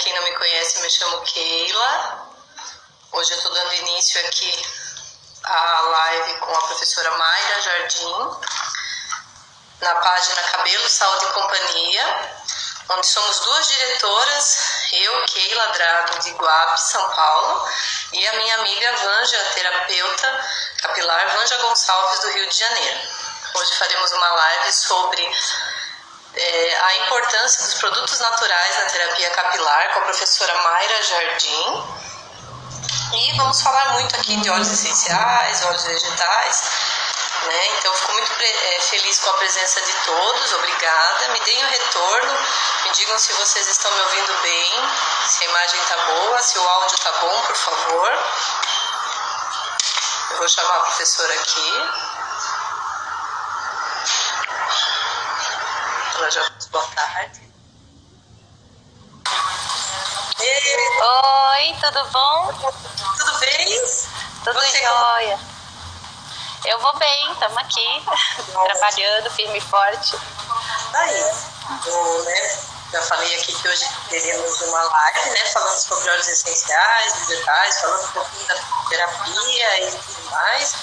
quem não me conhece, eu me chamo Keila. Hoje eu estou dando início aqui à live com a professora Mayra Jardim, na página Cabelo, Saúde e Companhia, onde somos duas diretoras, eu, Keila Drago, de Iguape, São Paulo, e a minha amiga Vanja, terapeuta capilar Vanja Gonçalves, do Rio de Janeiro. Hoje faremos uma live sobre a importância dos produtos naturais na terapia capilar com a professora Mayra Jardim. E vamos falar muito aqui de óleos essenciais, óleos vegetais, né? Então, fico muito feliz com a presença de todos, obrigada. Me deem um retorno, me digam se vocês estão me ouvindo bem, se a imagem está boa, se o áudio está bom, por favor. Eu vou chamar a professora aqui. Ela já fez boa tarde. Oi, tudo bom? Tudo bem? Tudo jóia. Eu vou bem, estamos aqui, trabalhando firme e forte. Daí, bom, né? Já falei aqui que hoje teremos uma live, né? Falando sobre óleos essenciais, vegetais, falando um pouquinho da terapia e tudo mais.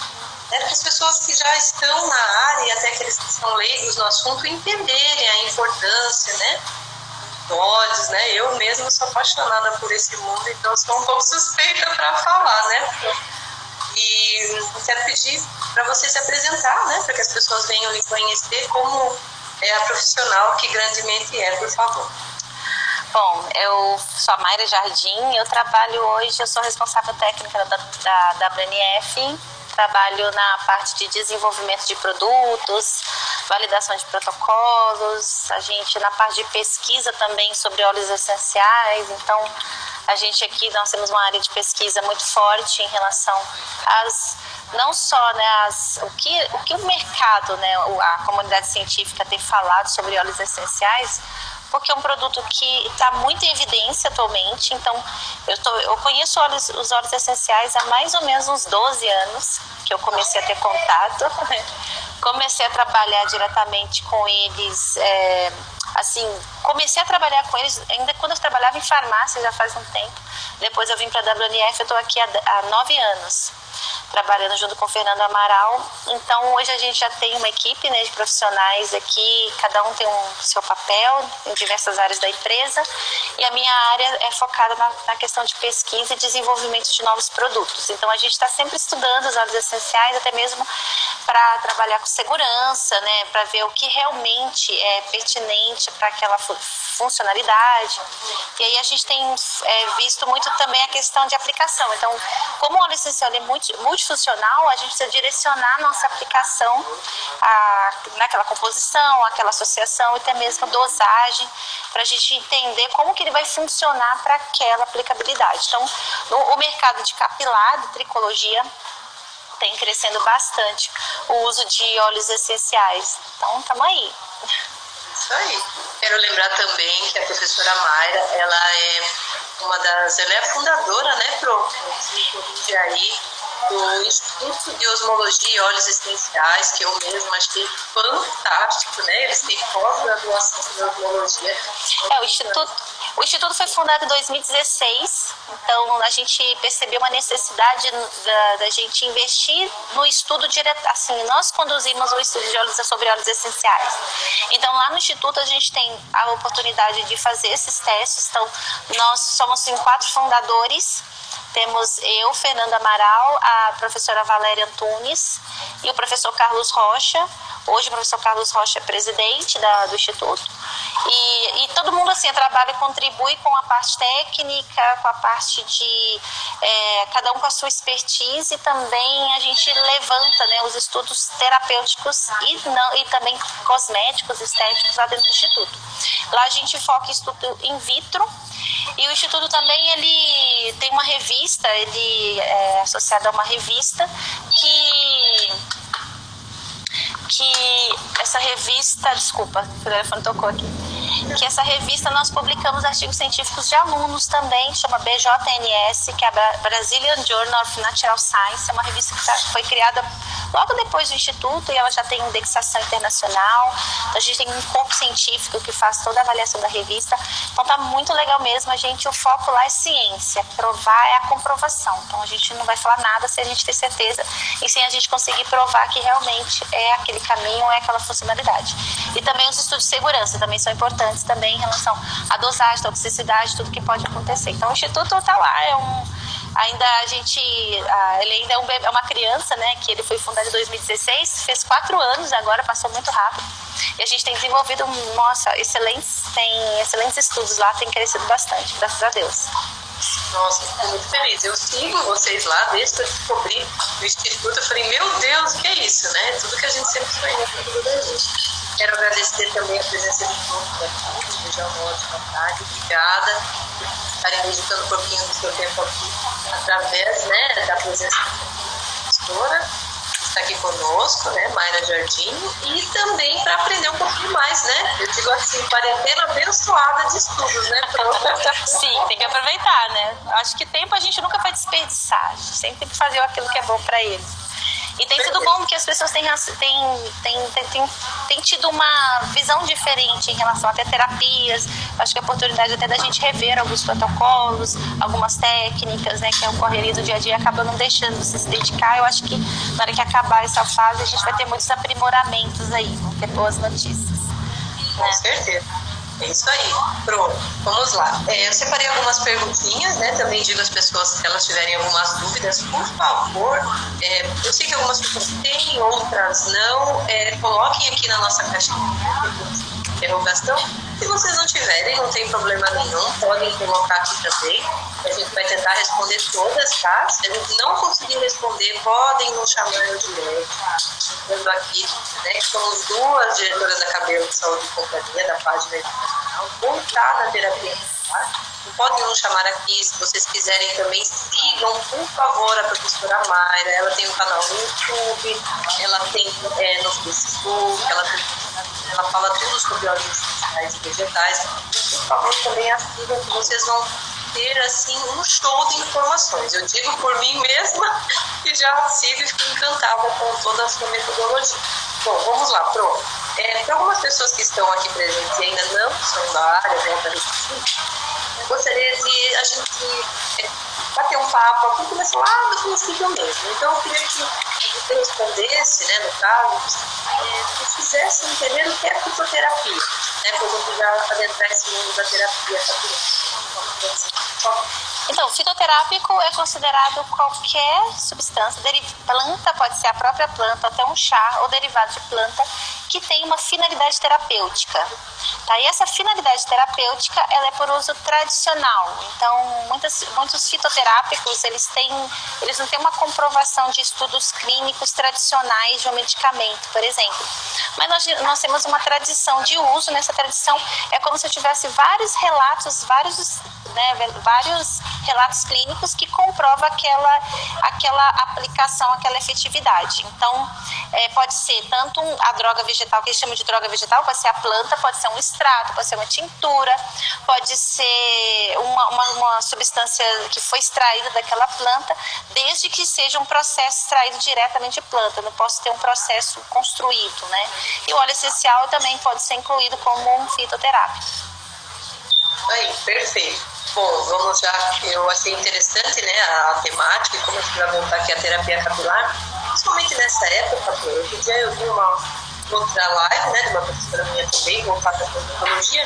Para as pessoas que já estão na área e até aqueles que são leigos no assunto entenderem a importância, né? Óleos, né? Eu mesma sou apaixonada por esse mundo, então sou um pouco suspeita para falar, né? E quero pedir para você se apresentar, né? Para que as pessoas venham lhe conhecer como é a profissional que grandemente é, por favor. Bom, eu sou a Mayra Jardim, eu trabalho hoje, eu sou responsável técnica da WNF, trabalho na parte de desenvolvimento de produtos, validação de protocolos, a gente na parte de pesquisa também sobre óleos essenciais, então a gente aqui, nós temos uma área de pesquisa muito forte em relação às, não só, né, o que o mercado, né, a comunidade científica tem falado sobre óleos essenciais, porque é um produto que está muito em evidência atualmente, então eu conheço os óleos essenciais há mais ou menos uns 12 anos, que eu comecei a ter contato, comecei a trabalhar diretamente com eles, comecei a trabalhar com eles ainda quando eu trabalhava em farmácia, já faz um tempo, depois eu vim para a WNF, eu estou aqui há 9 anos, trabalhando junto com o Fernando Amaral. Então hoje a gente já tem uma equipe, né, de profissionais aqui, cada um tem o seu papel em diversas áreas da empresa, e a minha área é focada na questão de pesquisa e desenvolvimento de novos produtos. Então a gente está sempre estudando os óleos essenciais, até mesmo para trabalhar com segurança, né, para ver o que realmente é pertinente para aquela funcionalidade. E aí a gente tem visto muito também a questão de aplicação. Então, como o óleo essencial é multifuncional, a gente precisa direcionar a nossa aplicação naquela composição, aquela associação e até mesmo dosagem, para a gente entender como que ele vai funcionar para aquela aplicabilidade. Então, o mercado de capilar, de tricologia, tem crescendo bastante o uso de óleos essenciais. Então, estamos aí. Isso aí. Quero lembrar também que a professora Mayra, ela é a fundadora, né, aí, do Instituto de Osmologia e Óleos Essenciais, que eu mesma achei fantástico, né? Eles têm pós-graduação em osmologia. O Instituto foi fundado em 2016, então a gente percebeu uma necessidade da gente investir no estudo direto, assim, nós conduzimos o estudo de óleos sobre óleos essenciais. Então lá no Instituto a gente tem a oportunidade de fazer esses testes, então nós somos em 4 fundadores. Temos eu, Fernando Amaral, a professora Valéria Antunes e o professor Carlos Rocha. Hoje o professor Carlos Rocha é presidente do Instituto. E todo mundo assim trabalha e contribui com a parte técnica, com a parte de cada um com a sua expertise, e também a gente levanta, né, os estudos terapêuticos e também cosméticos, estéticos lá dentro do Instituto. Lá a gente foca em estudo in vitro. E o Instituto também, ele tem uma revista, ele é associado a uma revista que essa revista, desculpa, o telefone tocou aqui. que essa revista nós publicamos artigos científicos de alunos também, chama BJNS, que é a Brazilian Journal of Natural Science, é uma revista que foi criada logo depois do Instituto e ela já tem indexação internacional, então a gente tem um corpo científico que faz toda a avaliação da revista, então tá muito legal mesmo, o foco lá é ciência, provar é a comprovação, então a gente não vai falar nada se a gente ter certeza e sem a gente conseguir provar que realmente é aquele caminho, é aquela funcionalidade. E também os estudos de segurança também são importantes também em relação à dosagem, toxicidade, tudo que pode acontecer. Então o Instituto está lá, ele ainda é uma criança, né, que ele foi fundado em 2016, fez 4 anos agora, passou muito rápido. E a gente tem desenvolvido, excelentes estudos lá, tem crescido bastante, graças a Deus. Nossa, fico muito feliz. Eu sigo vocês lá desde que eu descobri o Instituto. Eu falei, meu Deus, o que é isso, né? Tudo que a gente sempre sonhou na vida da gente. Quero agradecer também a presença de todos aqui. Desejar uma ótima tarde. Obrigada por estarem dedicando um pouquinho do seu tempo aqui, através, né, da presença da professora que está aqui conosco, né, Mayra Jardim, e também para aprender um pouquinho mais, né? Eu digo assim, quarentena abençoada de estudos, né? Sim, tem que aproveitar, né? Acho que tempo a gente nunca vai desperdiçar, a gente sempre tem que fazer aquilo que é bom para eles. E tem sido bom que as pessoas têm tido uma visão diferente em relação até terapias. Acho que a oportunidade até da gente rever alguns protocolos, algumas técnicas, né, que é o correria do dia a dia, acaba não deixando você se dedicar. Eu acho que na hora que acabar essa fase, a gente vai ter muitos aprimoramentos aí, vão ter boas notícias. Com certeza. É isso aí. Pronto, vamos lá. Eu separei algumas perguntinhas, né? Também digo às pessoas que elas tiverem algumas dúvidas, por favor. Eu sei que algumas pessoas têm, outras não. Coloquem aqui na nossa caixinha de interrogação. Se vocês não tiverem, não tem problema nenhum, podem colocar aqui também. A gente vai tentar responder todas, tá? Se a gente não conseguir responder, podem nos chamar eu direct. Lembrando aqui, né, que somos 2 diretoras da Cabelo de Saúde e Companhia, da página educacional, voltada à terapia. Tá? Podem nos chamar aqui, se vocês quiserem também, sigam, por favor, a professora Mayra. Ela tem um canal no YouTube, ela tem no Facebook, ela fala tudo sobre óleos essenciais e vegetais. Por favor, também a sigam, que vocês vão ter assim um show de informações. Eu digo por mim mesma que já sigo e fico encantada com toda a sua metodologia. Bom, vamos lá, pronto. Para algumas pessoas que estão aqui presentes e ainda não são da área, né, da eu gostaria de a gente bater um papo aqui, começar lá do princípio mesmo. Então, eu queria que você respondesse, né, no caso, que fizesse entender o que é fitoterapia, né, para eu já adentrar esse mundo da terapia. Então, fitoterápico é considerado qualquer substância, planta, pode ser a própria planta, até um chá ou derivado de planta, que tem uma finalidade terapêutica. Tá? E essa finalidade terapêutica, ela é por uso tradicional. Então, muitos fitoterápicos, eles não têm uma comprovação de estudos clínicos tradicionais de um medicamento, por exemplo. Mas nós temos uma tradição de uso. Nessa tradição, é como se eu tivesse vários relatos, vários relatos clínicos que comprovam aquela aplicação, aquela efetividade. Então, pode ser tanto a droga vegetal, que eles chamam de droga vegetal, pode ser a planta, pode ser um extrato, pode ser uma tintura, pode ser uma substância que foi extraída daquela planta, desde que seja um processo extraído diretamente de planta. Eu não posso ter um processo construído, né? E o óleo essencial também pode ser incluído como um fitoterápico. Aí, perfeito. Bom, vamos já, eu achei interessante, né, a temática e como a gente vai voltar aqui a terapia capilar, principalmente nessa época. Outro dia eu vi uma outra live, né, de uma professora minha também, voltada à cosmetologia,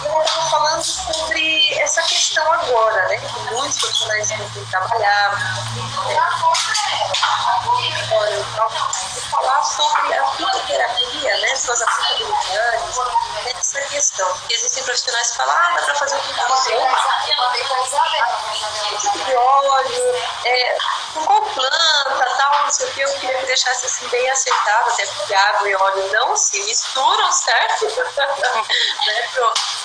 e ela estava falando sobre essa questão agora, né, que muitos profissionais têm que trabalhar, e falar sobre a fitoterapia, né, suas aplicabilidades, essa questão, porque existem profissionais que falam, dá para fazer um tipo de óleo, com qual planta, tal, não sei o que, eu queria que deixasse assim bem acertado, até porque água e óleo não se misturam, certo? Né?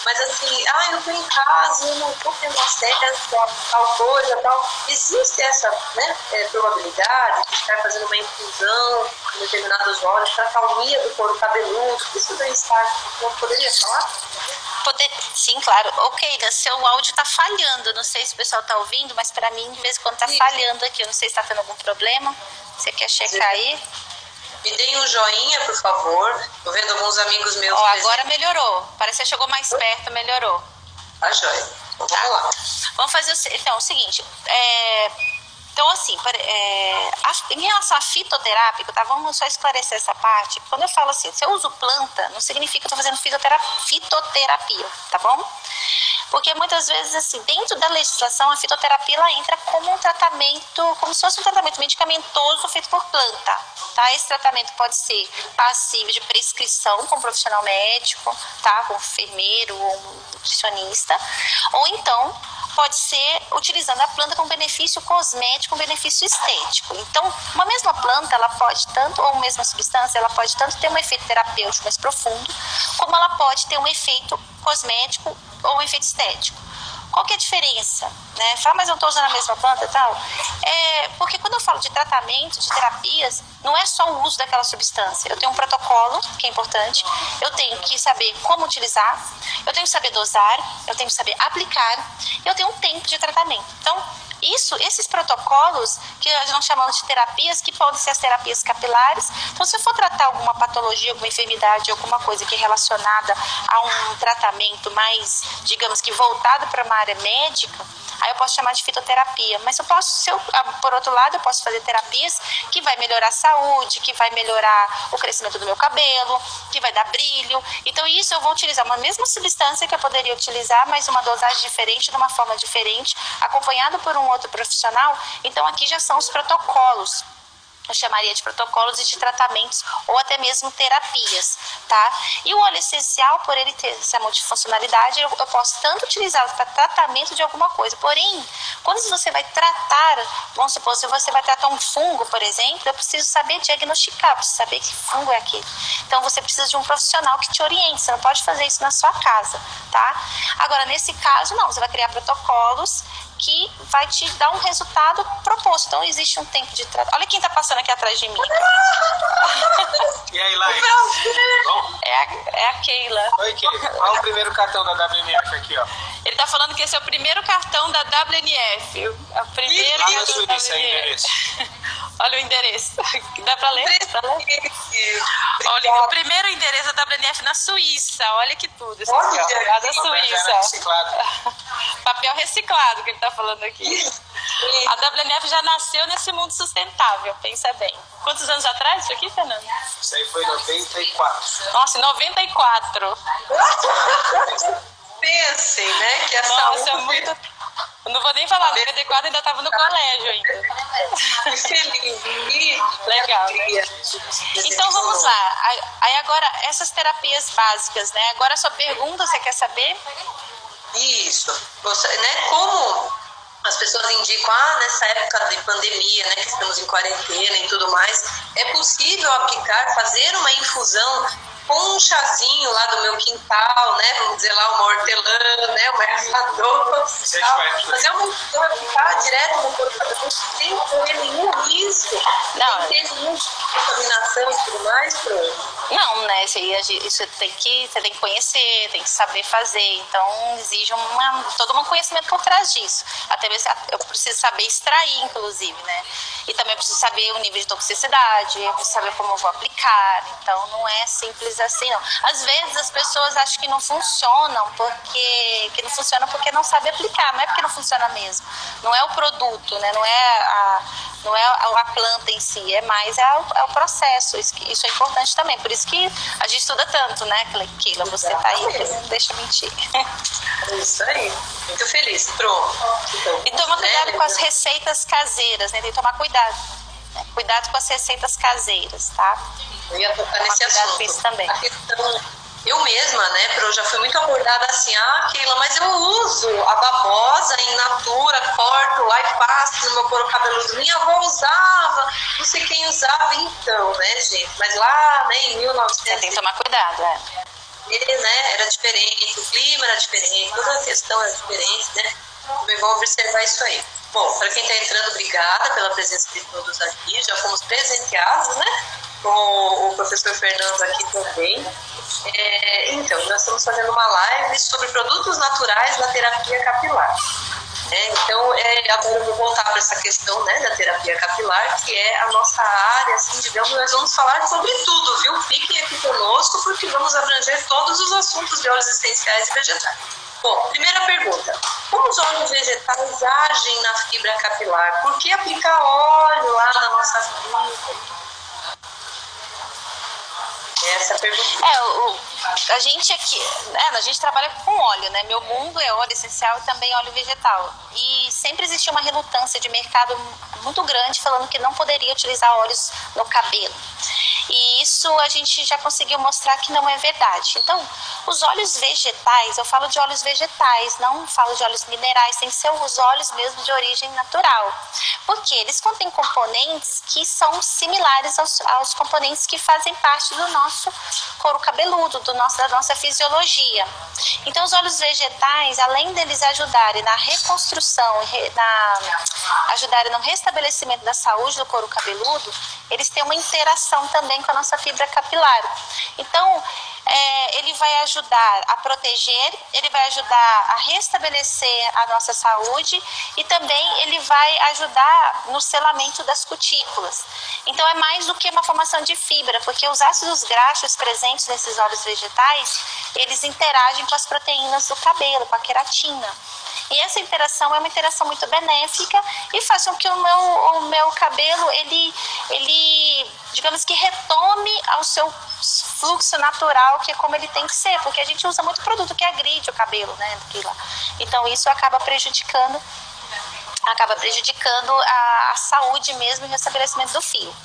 Mas assim, eu estou em casa, eu não estou tendo acesso a tal coisa, tal. Existe essa, né, probabilidade de estar fazendo uma infusão com determinados óleos para calmia do couro cabeludo. Isso daí está, poderia falar? Sim, claro. Ok, seu áudio tá falhando. Não sei se o pessoal tá ouvindo, mas para mim, de vez em quando tá falhando aqui. Eu não sei se tá tendo algum problema. Você quer checar aí? Me deem um joinha, por favor. Tô vendo alguns amigos meus. Agora melhorou. Parece que você chegou mais perto, melhorou. Tá joia. Então, vamos lá. Vamos fazer o seguinte. Então, assim, em relação a fitoterápico, tá? Vamos só esclarecer essa parte. Quando eu falo assim, se eu uso planta, não significa que eu tô fazendo fitoterapia, tá bom? Porque muitas vezes, assim, dentro da legislação, a fitoterapia ela entra como um tratamento, como se fosse um tratamento medicamentoso feito por planta, tá? Esse tratamento pode ser passivo de prescrição com um profissional médico, tá? Com um enfermeiro ou um nutricionista, ou então pode ser utilizando a planta com benefício cosmético, com benefício estético. Então, uma mesma planta, ela pode tanto, ou uma mesma substância, ela pode tanto ter um efeito terapêutico mais profundo, como ela pode ter um efeito cosmético ou um efeito estético. Qual que é a diferença? Né? Fala, mas eu estou usando a mesma planta e tal? Porque quando eu falo de tratamento, de terapias, não é só o uso daquela substância. Eu tenho um protocolo, que é importante, eu tenho que saber como utilizar, eu tenho que saber dosar, eu tenho que saber aplicar, eu tenho um tempo de tratamento. Então, esses protocolos, que nós chamamos de terapias, que podem ser as terapias capilares. Então, se eu for tratar alguma patologia, alguma enfermidade, alguma coisa que é relacionada a um tratamento mais, digamos que voltado para uma área médica, aí eu posso chamar de fitoterapia. Mas por outro lado, eu posso fazer terapias que vai melhorar a saúde, que vai melhorar o crescimento do meu cabelo, que vai dar brilho. Então, isso eu vou utilizar uma mesma substância que eu poderia utilizar, mas uma dosagem diferente, de uma forma diferente, acompanhado por um outro profissional. Então, aqui já são os protocolos. Eu chamaria de protocolos e de tratamentos ou até mesmo terapias, tá? E o óleo essencial, por ele ter essa multifuncionalidade, eu posso tanto utilizá-lo para tratamento de alguma coisa. Porém, quando você vai tratar, vamos supor, se você vai tratar um fungo, por exemplo, eu preciso saber diagnosticar, eu preciso saber que fungo é aquele. Então, você precisa de um profissional que te oriente, você não pode fazer isso na sua casa, tá? Agora, nesse caso, não, você vai criar protocolos que vai te dar um resultado proposto. Então, existe um tempo de tratamento. Olha quem tá passando aqui atrás de mim. E aí, Laís? É a Keila. Oi, Keila. Olha o primeiro cartão da WNF aqui, ó. Ele tá falando que esse é o primeiro cartão da WNF. O primeiro Lá na cartão da Suíça é o endereço. Olha o endereço. Dá pra ler? Olha, o primeiro endereço da WNF na Suíça. Olha que tudo. Isso aqui, ó. Lá da Suíça. Papel reciclado que ele tá falando aqui. A WNF já nasceu nesse mundo sustentável, pensa bem. Quantos anos atrás isso aqui, Fernando? Isso aí foi em 94. Nossa, em 94. Pensem, né? Que essa Nossa, é muito... Eu não vou nem falar, 94 ainda estava no colégio ainda. Que feliz. Legal, né? Então vamos lá. Aí agora, essas terapias básicas, né? Agora a sua pergunta, você quer saber? Isso. Você, né, como as pessoas indicam, nessa época de pandemia, né, que estamos em quarentena e tudo mais, é possível aplicar, fazer uma infusão com um chazinho lá do meu quintal, né, vamos dizer lá, uma hortelã, né, uma ervador, fazer uma infusão, aplicar direto no corpo cabeludo, sem correr nenhum risco, sem ter nenhuma contaminação e tudo mais, pronto. Não, né? Isso você tem que conhecer, tem que saber fazer. Então, exige todo um conhecimento por trás disso. Até mesmo eu preciso saber extrair, inclusive, né? E também eu preciso saber o nível de toxicidade, eu preciso saber como eu vou aplicar. Então, não é simples assim, não. Às vezes, as pessoas acham que não funcionam porque não sabem aplicar. Não é porque não funciona mesmo. Não é o produto, né? Não é a planta em si, é mais o processo. Isso é importante também. Por isso que a gente estuda tanto, né, Keila? Você tá aí, não deixa mentir. É isso aí. Muito feliz. Pronto. E toma cuidado com as receitas caseiras, né? Tem que tomar cuidado. Né? Cuidado com as receitas caseiras, tá? Eu ia tocar nesse assunto. Com isso também. A questão, eu mesma, né, já fui muito abordada assim, Keila, mas eu uso a babosa em natura, corto lá e passo no meu couro cabeludo. Minha avó usava, não sei quem usava, então, né, gente? Mas lá, né, em 1900... Você tem que tomar cuidado, né, era diferente, o clima era diferente, toda a questão era diferente, né? Também vou observar isso aí. Bom, para quem está entrando, obrigada pela presença de todos aqui, já fomos presenteados, né? o professor Fernando aqui também. Então, nós estamos fazendo uma live sobre produtos naturais na terapia capilar. Então, agora eu vou voltar para essa questão, né, da terapia capilar, que é a nossa área, assim, digamos, nós vamos falar sobre tudo, viu? Fiquem aqui conosco, porque vamos abranger todos os assuntos de óleos essenciais e vegetais. Bom, primeira pergunta. Como os óleos vegetais agem na fibra capilar? Por que aplicar óleo lá na nossa fibra? Essa pergunta. A gente aqui, a gente trabalha com óleo, né? Meu mundo é óleo essencial e também óleo vegetal. E sempre existia uma relutância de mercado muito grande falando que não poderia utilizar óleos no cabelo. E isso a gente já conseguiu mostrar que não é verdade. Então, os óleos vegetais, eu falo de óleos vegetais, não falo de óleos minerais, tem que ser os óleos mesmo de origem natural. Porque eles contêm componentes que são similares aos componentes que fazem parte do nosso couro cabeludo, da nossa fisiologia. Então, os óleos vegetais, além deles ajudarem na reconstrução, ajudarem no restabelecimento da saúde do couro cabeludo, eles têm uma interação também com a nossa fibra capilar. Então, ele vai ajudar a proteger, ele vai ajudar a restabelecer a nossa saúde e também ele vai ajudar no selamento das cutículas. Então, é mais do que uma formação de fibra, porque os ácidos graxos presentes nesses óleos vegetais, eles interagem com as proteínas do cabelo, com a queratina. E essa interação é uma interação muito benéfica e faz com que o meu cabelo, ele, digamos que retome ao seu fluxo natural, que é como ele tem que ser, porque a gente usa muito produto que agride o cabelo, né? Então isso acaba prejudicando a saúde mesmo e o restabelecimento do fio.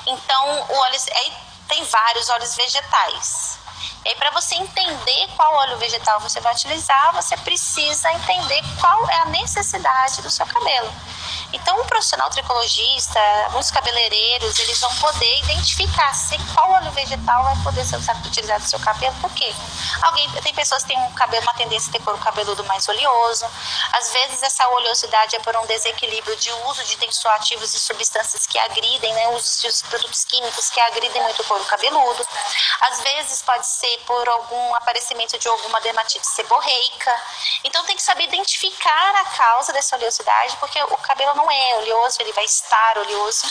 Então, tem vários óleos vegetais. E aí, para você entender qual óleo vegetal você vai utilizar, você precisa entender qual é a necessidade do seu cabelo. Então, um profissional tricologista, muitos cabeleireiros, eles vão poder identificar qual óleo vegetal vai poder ser utilizado no seu cabelo. Por quê? Tem pessoas que têm uma tendência a ter couro cabeludo mais oleoso. Às vezes, essa oleosidade é por um desequilíbrio de uso de tensoativos e substâncias que agridem, né? Uso de produtos químicos que agridem muito o couro cabeludo. Às vezes, pode ser por algum aparecimento de alguma dermatite seborreica. Então, tem que saber identificar a causa dessa oleosidade, porque o cabelo não é oleoso, ele vai estar oleoso.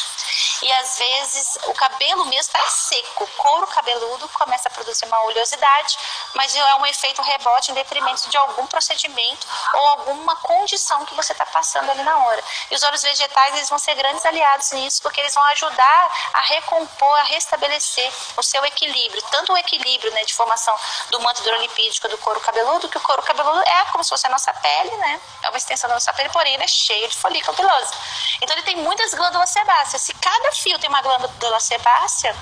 E às vezes o cabelo mesmo está seco, o couro cabeludo começa a produzir uma oleosidade, mas é um efeito rebote em detrimento de algum procedimento ou alguma condição que você está passando ali na hora. E os óleos vegetais, eles vão ser grandes aliados nisso, porque eles vão ajudar a recompor, a restabelecer o seu equilíbrio, tanto o equilíbrio, né, de formação do manto hidrolipídico do couro cabeludo, que o couro cabeludo é como se fosse a nossa pele, né? É uma extensão da nossa pele, porém ele é cheio de folículo piloso. Então ele tem muitas glândulas sebáceas. Se cada fio tem uma glândula sebácea,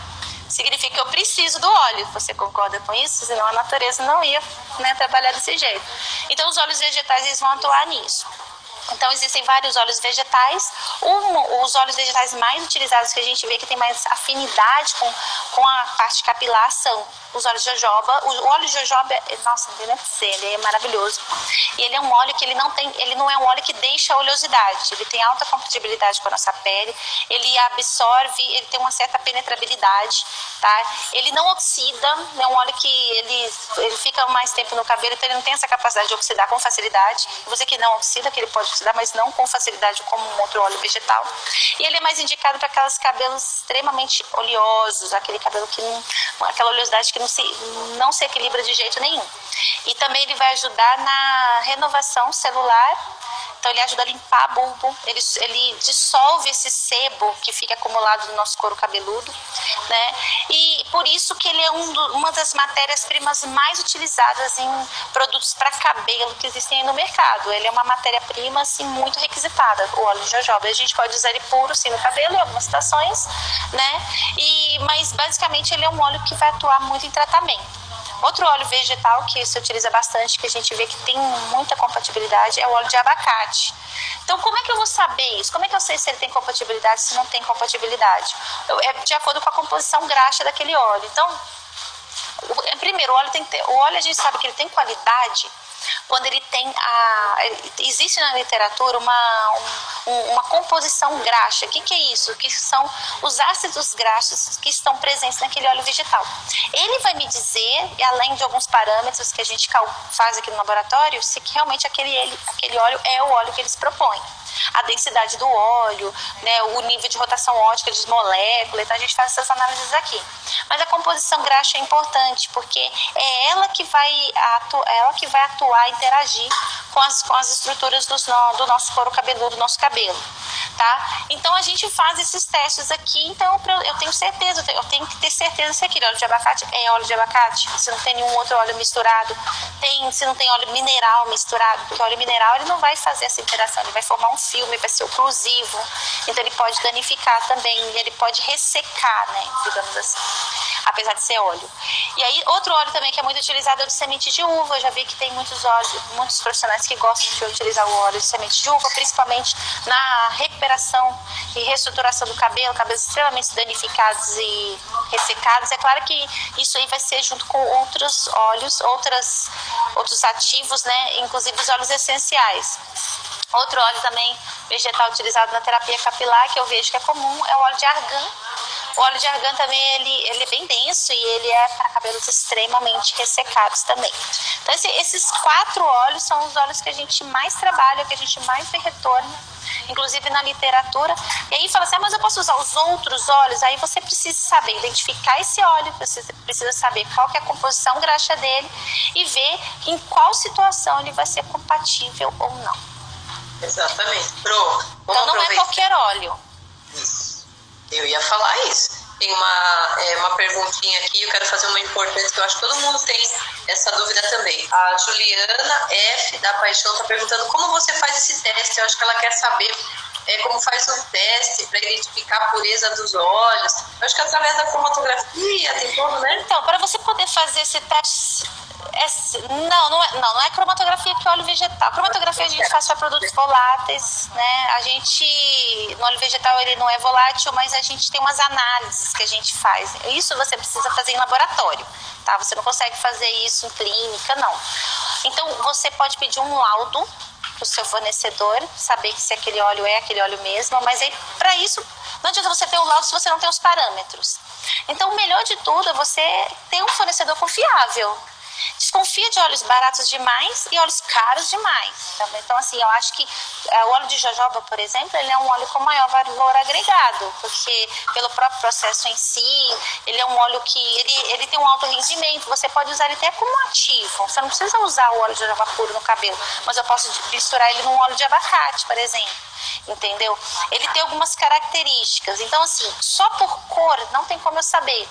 significa que eu preciso do óleo. Você concorda com isso? Senão a natureza não ia, né, trabalhar desse jeito. Então os óleos vegetais, eles vão atuar nisso. Então, existem vários óleos vegetais. Os óleos vegetais mais utilizados, que a gente vê que tem mais afinidade com a parte capilar, são os óleos de jojoba. O óleo de jojoba, nossa, não tem nem o que dizer, ele é maravilhoso. E ele é um óleo que ele não é um óleo que deixa oleosidade. Ele tem alta compatibilidade com a nossa pele, ele absorve, ele tem uma certa penetrabilidade, tá? Ele não oxida, é um óleo que ele fica mais tempo no cabelo, então ele não tem essa capacidade de oxidar com facilidade. Você que não oxida, que ele pode oxidar, mas não com facilidade como um outro óleo vegetal. E ele é mais indicado para aqueles cabelos extremamente oleosos, aquele cabelo que aquela oleosidade que não se equilibra de jeito nenhum. E também ele vai ajudar na renovação celular. Então ele ajuda a limpar bulbo, ele dissolve esse sebo que fica acumulado no nosso couro cabeludo, né? E por isso que ele é uma das matérias-primas mais utilizadas em produtos para cabelo que existem aí no mercado. Ele é uma matéria-prima assim, muito requisitada, o óleo de jojoba. A gente pode usar ele puro sim, no cabelo em algumas situações, né? Mas basicamente ele é um óleo que vai atuar muito em tratamento. Outro óleo vegetal que se utiliza bastante, que a gente vê que tem muita compatibilidade, é o óleo de abacate. Então, como é que eu vou saber isso? Como é que eu sei se ele tem compatibilidade, se não tem compatibilidade? É de acordo com a composição graxa daquele óleo. Então, primeiro, o óleo a gente sabe que ele tem qualidade quando ele tem existe na literatura uma composição graxa. O que é isso? Que são os ácidos graxos que estão presentes naquele óleo vegetal. Ele vai me dizer, além de alguns parâmetros que a gente faz aqui no laboratório, se que realmente aquele óleo é o óleo que eles propõem. A densidade do óleo, né, o nível de rotação ótica de molécula, então a gente faz essas análises aqui. Mas a composição graxa é importante, porque é ela que vai atuar, interagir com as estruturas do nosso couro cabeludo, do nosso cabelo. Tá? Então a gente faz esses testes aqui, então eu tenho certeza, eu tenho que ter certeza se aquele óleo de abacate é óleo de abacate, se não tem nenhum outro óleo misturado, se não tem óleo mineral misturado, porque o óleo mineral ele não vai fazer essa interação, ele vai formar um filme, vai ser oclusivo, então ele pode danificar também, ele pode ressecar, né, digamos assim, apesar de ser óleo. E aí outro óleo também que é muito utilizado é o de semente de uva. Eu já vi que tem muitos profissionais que gostam de utilizar o óleo de semente de uva, principalmente na recuperação e reestruturação do cabelo, cabelos extremamente danificados e ressecados. É claro que isso aí vai ser junto com outros óleos, outros ativos, né? Inclusive os óleos essenciais. Outro óleo também vegetal utilizado na terapia capilar, que eu vejo que é comum, é o óleo de argan. O óleo de argan também ele é bem denso e ele é para cabelos extremamente ressecados também. Então esses 4 óleos são os óleos que a gente mais trabalha, que a gente mais vê retorno, inclusive na literatura. E aí fala assim, mas eu posso usar os outros óleos? Aí você precisa saber identificar esse óleo, você precisa saber qual que é a composição graxa dele e ver em qual situação ele vai ser compatível ou não. Exatamente. Então não é qualquer óleo. Isso. Eu ia falar isso. Tem uma perguntinha aqui, eu quero fazer uma importante, que eu acho que todo mundo tem essa dúvida também. A Juliana F. da Paixão está perguntando como você faz esse teste. Eu acho que ela quer saber como faz o teste para identificar a pureza dos óleos. Eu acho que através da cromatografia tem todo, né? Então, para você poder fazer esse teste... Não é cromatografia que é óleo vegetal. Cromatografia a gente faz para produtos voláteis, né? No óleo vegetal ele não é volátil, mas a gente tem umas análises que a gente faz. Isso você precisa fazer em laboratório, tá? Você não consegue fazer isso em clínica, não. Então, você pode pedir um laudo para o seu fornecedor, saber se aquele óleo é aquele óleo mesmo, mas aí, para isso, não adianta você ter o laudo se você não tem os parâmetros. Então, o melhor de tudo é você ter um fornecedor confiável. Desconfia de óleos baratos demais e óleos caros demais. Então, assim, eu acho que o óleo de jojoba, por exemplo, ele é um óleo com maior valor agregado, porque pelo próprio processo em si, ele é um óleo que ele tem um alto rendimento. Você pode usar ele até como ativo. Você não precisa usar o óleo de jojoba puro no cabelo, mas eu posso misturar ele num óleo de abacate, por exemplo. Entendeu? Ele tem algumas características. Então, assim, só por cor não tem como eu saber.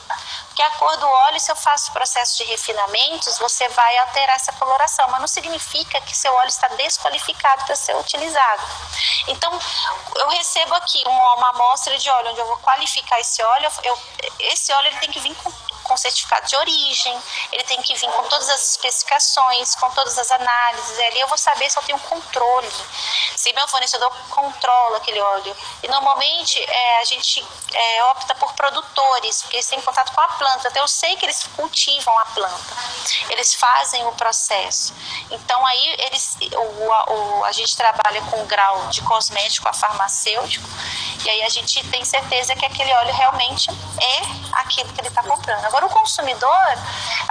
Porque a cor do óleo, se eu faço processo de refinamentos, você vai alterar essa coloração. Mas não significa que seu óleo está desqualificado para ser utilizado. Então, eu recebo aqui uma amostra de óleo onde eu vou qualificar esse óleo. Esse óleo ele tem que vir com certificado de origem, ele tem que vir com todas as especificações, com todas as análises. Ali eu vou saber se eu tenho controle, se meu fornecedor controla aquele óleo. E normalmente a gente opta por produtores, porque eles têm contato com a planta. Até eu sei que eles cultivam a planta, eles fazem o processo. Então aí a gente trabalha com o grau de cosmético a farmacêutico, e aí a gente tem certeza que aquele óleo realmente é aquilo que ele está comprando. Agora o consumidor,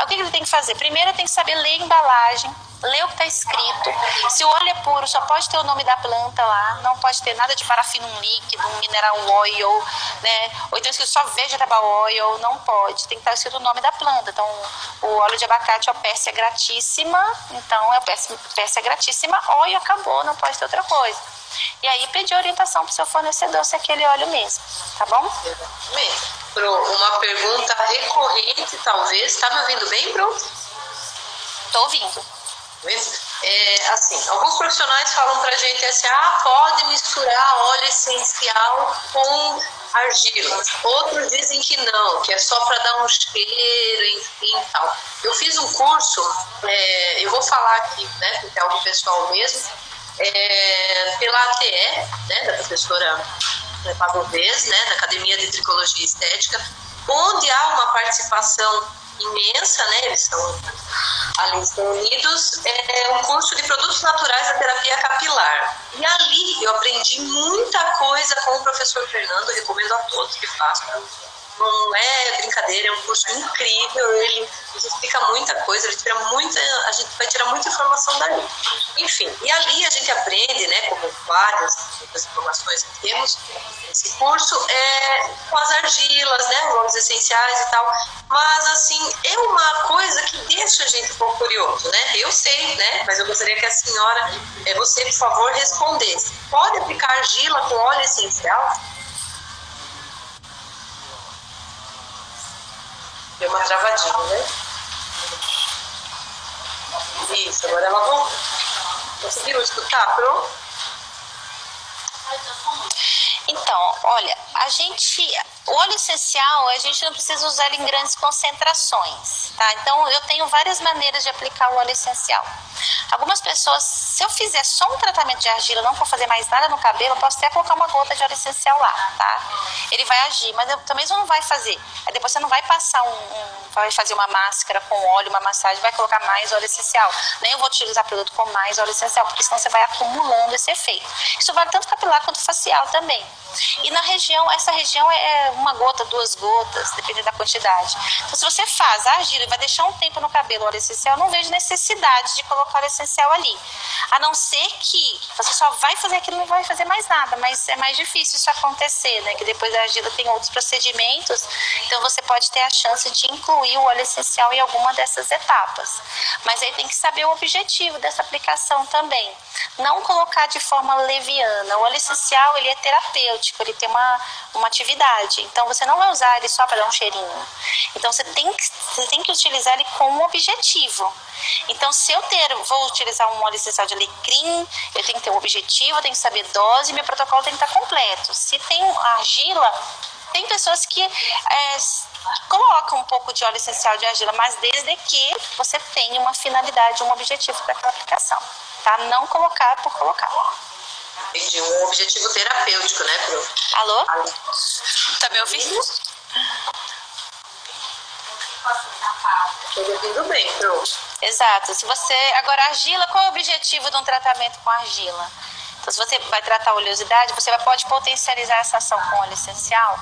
o que ele tem que fazer? Primeiro ele tem que saber ler a embalagem, ler o que está escrito. Se o óleo é puro, só pode ter o nome da planta lá, não pode ter nada de parafinum líquido, mineral oil, né? Ou então escrito só vegetable oil, não pode. Tem que estar escrito o nome da planta. Então, o óleo de abacate é o Pérsia gratíssima, então é o Pérsia gratíssima, óleo acabou, não pode ter outra coisa. E aí pedir orientação para o seu fornecedor se é aquele óleo mesmo, tá bom? Exatamente. Uma pergunta recorrente, talvez. Tá me ouvindo bem, Bru? Tô ouvindo. Assim, alguns profissionais falam pra gente assim, pode misturar óleo essencial com argila. Outros dizem que não, que é só para dar um cheiro, enfim, tal. Eu fiz um curso, eu vou falar aqui, né, porque é algo pessoal mesmo, pela ATE, né, da professora Pavlovez, né, da Academia de Tricologia e Estética, onde há uma participação imensa, né, eles estão ali unidos, um curso curso de produtos naturais da terapia capilar. E ali eu aprendi muita coisa com o professor Fernando, recomendo a todos que façam. Não é brincadeira, é um curso incrível, ele explica muita coisa, a gente vai tirar muita informação dali. Enfim, e ali a gente aprende, né, como várias outras informações que temos nesse curso, com as argilas, né, os óleos essenciais e tal, mas assim, é uma coisa que deixa a gente um pouco curioso, né, eu sei, né, mas eu gostaria que a senhora, você, por favor, respondesse. Pode aplicar argila com óleo essencial? Deu uma travadinha, né? Isso, agora ela voltou. Conseguiu escutar, Pro? Então, olha, o óleo essencial, a gente não precisa usar ele em grandes concentrações, tá? Então, eu tenho várias maneiras de aplicar o óleo essencial. Algumas pessoas, se eu fizer só um tratamento de argila, não for fazer mais nada no cabelo, eu posso até colocar uma gota de óleo essencial lá, tá? Ele vai agir, mas também você não vai fazer. Aí depois você não vai passar vai fazer uma máscara com óleo, uma massagem, vai colocar mais óleo essencial. Nem eu vou utilizar produto com mais óleo essencial, porque senão você vai acumulando esse efeito. Isso vale tanto capilar quanto facial também. E na região, essa região é uma gota, 2 gotas, dependendo da quantidade. Então, se você faz a argila e vai deixar um tempo no cabelo óleo essencial, eu não vejo necessidade de colocar óleo essencial ali. A não ser que você só vai fazer aquilo e não vai fazer mais nada, mas é mais difícil isso acontecer, né? Que depois da argila tem outros procedimentos, então você pode ter a chance de incluir o óleo essencial em alguma dessas etapas. Mas aí tem que saber o objetivo dessa aplicação também. Não colocar de forma leviana. O óleo essencial, ele é terapêutico, ele tem uma atividade. Então, você não vai usar ele só para dar um cheirinho. Então, você tem que utilizar ele com um objetivo. Então, se eu vou utilizar um óleo essencial de alecrim, eu tenho que ter um objetivo, eu tenho que saber dose, e meu protocolo tem que estar completo. Se tem argila, tem pessoas que colocam um pouco de óleo essencial de argila, mas desde que você tenha uma finalidade, um objetivo para aquela aplicação. Tá? Não colocar por colocar. Entendi, um objetivo terapêutico, né, Pro? Alô? Alô? Tá me ouvindo? Tô ouvindo bem, Pro. Exato. Agora, argila, qual é o objetivo de um tratamento com argila? Então, se você vai tratar a oleosidade, você pode potencializar essa ação com óleo essencial,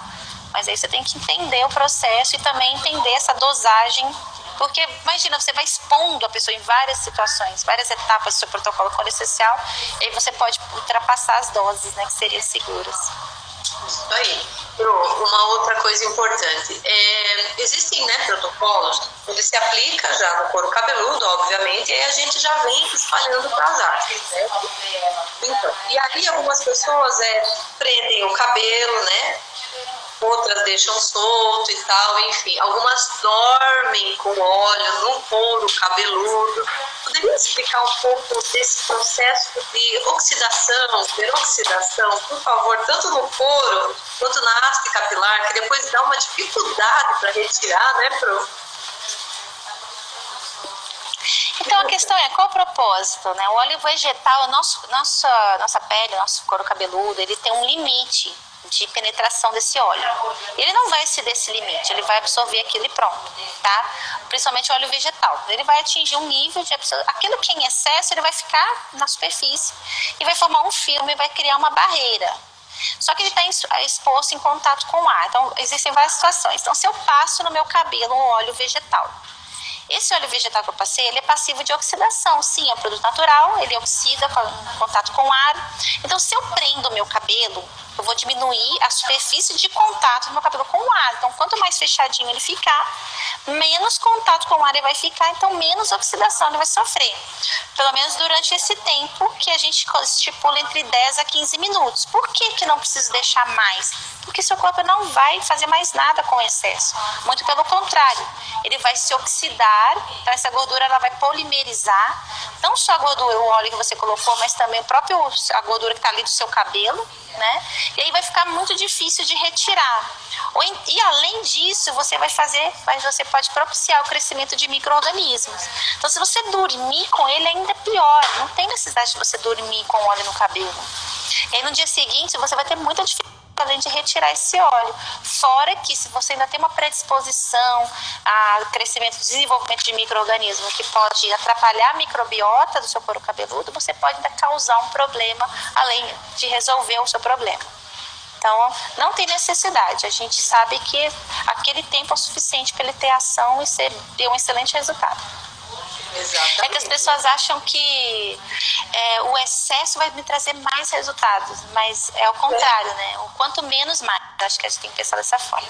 mas aí você tem que entender o processo e também entender essa dosagem. Porque, imagina, você vai expondo a pessoa em várias situações, várias etapas do seu protocolo com óleo essencial, e aí você pode ultrapassar as doses, né, que seriam seguras. Isso aí. Uma outra coisa importante, existem, né, protocolos onde se aplica já no couro cabeludo, obviamente, e aí a gente já vem espalhando para as áreas, né? Então, e aí algumas pessoas prendem o cabelo, né? Outras deixam solto e tal, enfim. Algumas dormem com óleo no couro cabeludo. Poderia explicar um pouco desse processo de oxidação, peroxidação, por favor, tanto no couro quanto na haste capilar, que depois dá uma dificuldade para retirar, né, Pro? Então a questão é, qual o propósito, né? O óleo vegetal, nossa pele, nosso couro cabeludo, ele tem um limite de penetração desse óleo. Ele não vai exceder esse limite, ele vai absorver aquilo e pronto, tá? Principalmente o óleo vegetal. Ele vai atingir um nível de absorção. Aquilo que é em excesso, ele vai ficar na superfície e vai formar um filme, vai criar uma barreira. Só que ele está exposto em contato com o ar. Então, existem várias situações. Então, se eu passo no meu cabelo um óleo vegetal, esse óleo vegetal que eu passei, ele é passivo de oxidação. Sim, é um produto natural, ele oxida em contato com o ar. Então, se eu prendo o meu cabelo, eu vou diminuir a superfície de contato do meu cabelo com o ar. Então, quanto mais fechadinho ele ficar, menos contato com o ar ele vai ficar, então menos oxidação ele vai sofrer. Pelo menos durante esse tempo que a gente estipula entre 10 a 15 minutos. Por que não preciso deixar mais? Porque seu corpo não vai fazer mais nada com excesso. Muito pelo contrário, ele vai se oxidar, então essa gordura ela vai polimerizar, não só a gordura, o óleo que você colocou, mas também a gordura que está ali do seu cabelo, né? E aí vai ficar muito difícil de retirar. E além disso, você pode propiciar o crescimento de micro-organismos. Então, se você dormir com ele, ainda é pior. Não tem necessidade de você dormir com óleo no cabelo. E aí, no dia seguinte, você vai ter muita dificuldade além de retirar esse óleo. Fora que se você ainda tem uma predisposição a crescimento, desenvolvimento de micro-organismo que pode atrapalhar a microbiota do seu couro cabeludo, você pode ainda causar um problema, além de resolver o seu problema. Então, não tem necessidade. A gente sabe que aquele tempo é o suficiente para ele ter ação e ter um excelente resultado. Exatamente. É que as pessoas acham que o excesso vai me trazer mais resultados, mas é o contrário, né? O quanto menos, mais. Acho que a gente tem que pensar dessa forma.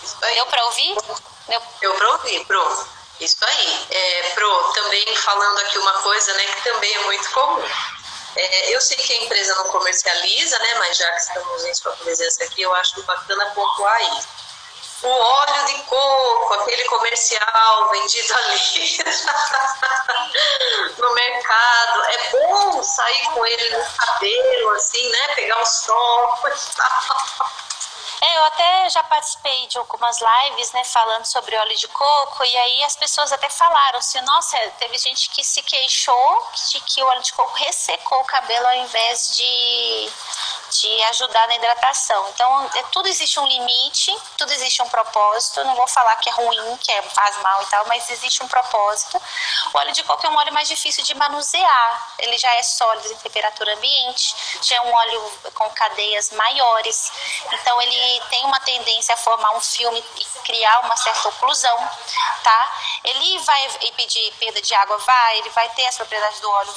Isso aí. Deu para ouvir? Deu para ouvir, Pro. Isso aí. Pro, também falando aqui uma coisa, né, que também é muito comum. Eu sei que a empresa não comercializa, né, mas já que estamos em sua presença aqui, eu acho bacana pontuar isso. O óleo de coco, aquele comercial vendido ali no mercado, é bom sair com ele no cabelo, assim, né, pegar um sol e tal. Eu até já participei de algumas lives, né, falando sobre óleo de coco, e aí as pessoas até falaram assim, nossa, teve gente que se queixou de que o óleo de coco ressecou o cabelo ao invés de ajudar na hidratação. Então, tudo existe um limite, tudo existe um propósito. Eu não vou falar que é ruim, que faz mal e tal, mas existe um propósito. O óleo de coco é um óleo mais difícil de manusear. Ele já é sólido em temperatura ambiente, já é um óleo com cadeias maiores. Então, ele tem uma tendência a formar um filme e criar uma certa oclusão, tá? Ele vai impedir perda de água, ele vai ter as propriedades do óleo,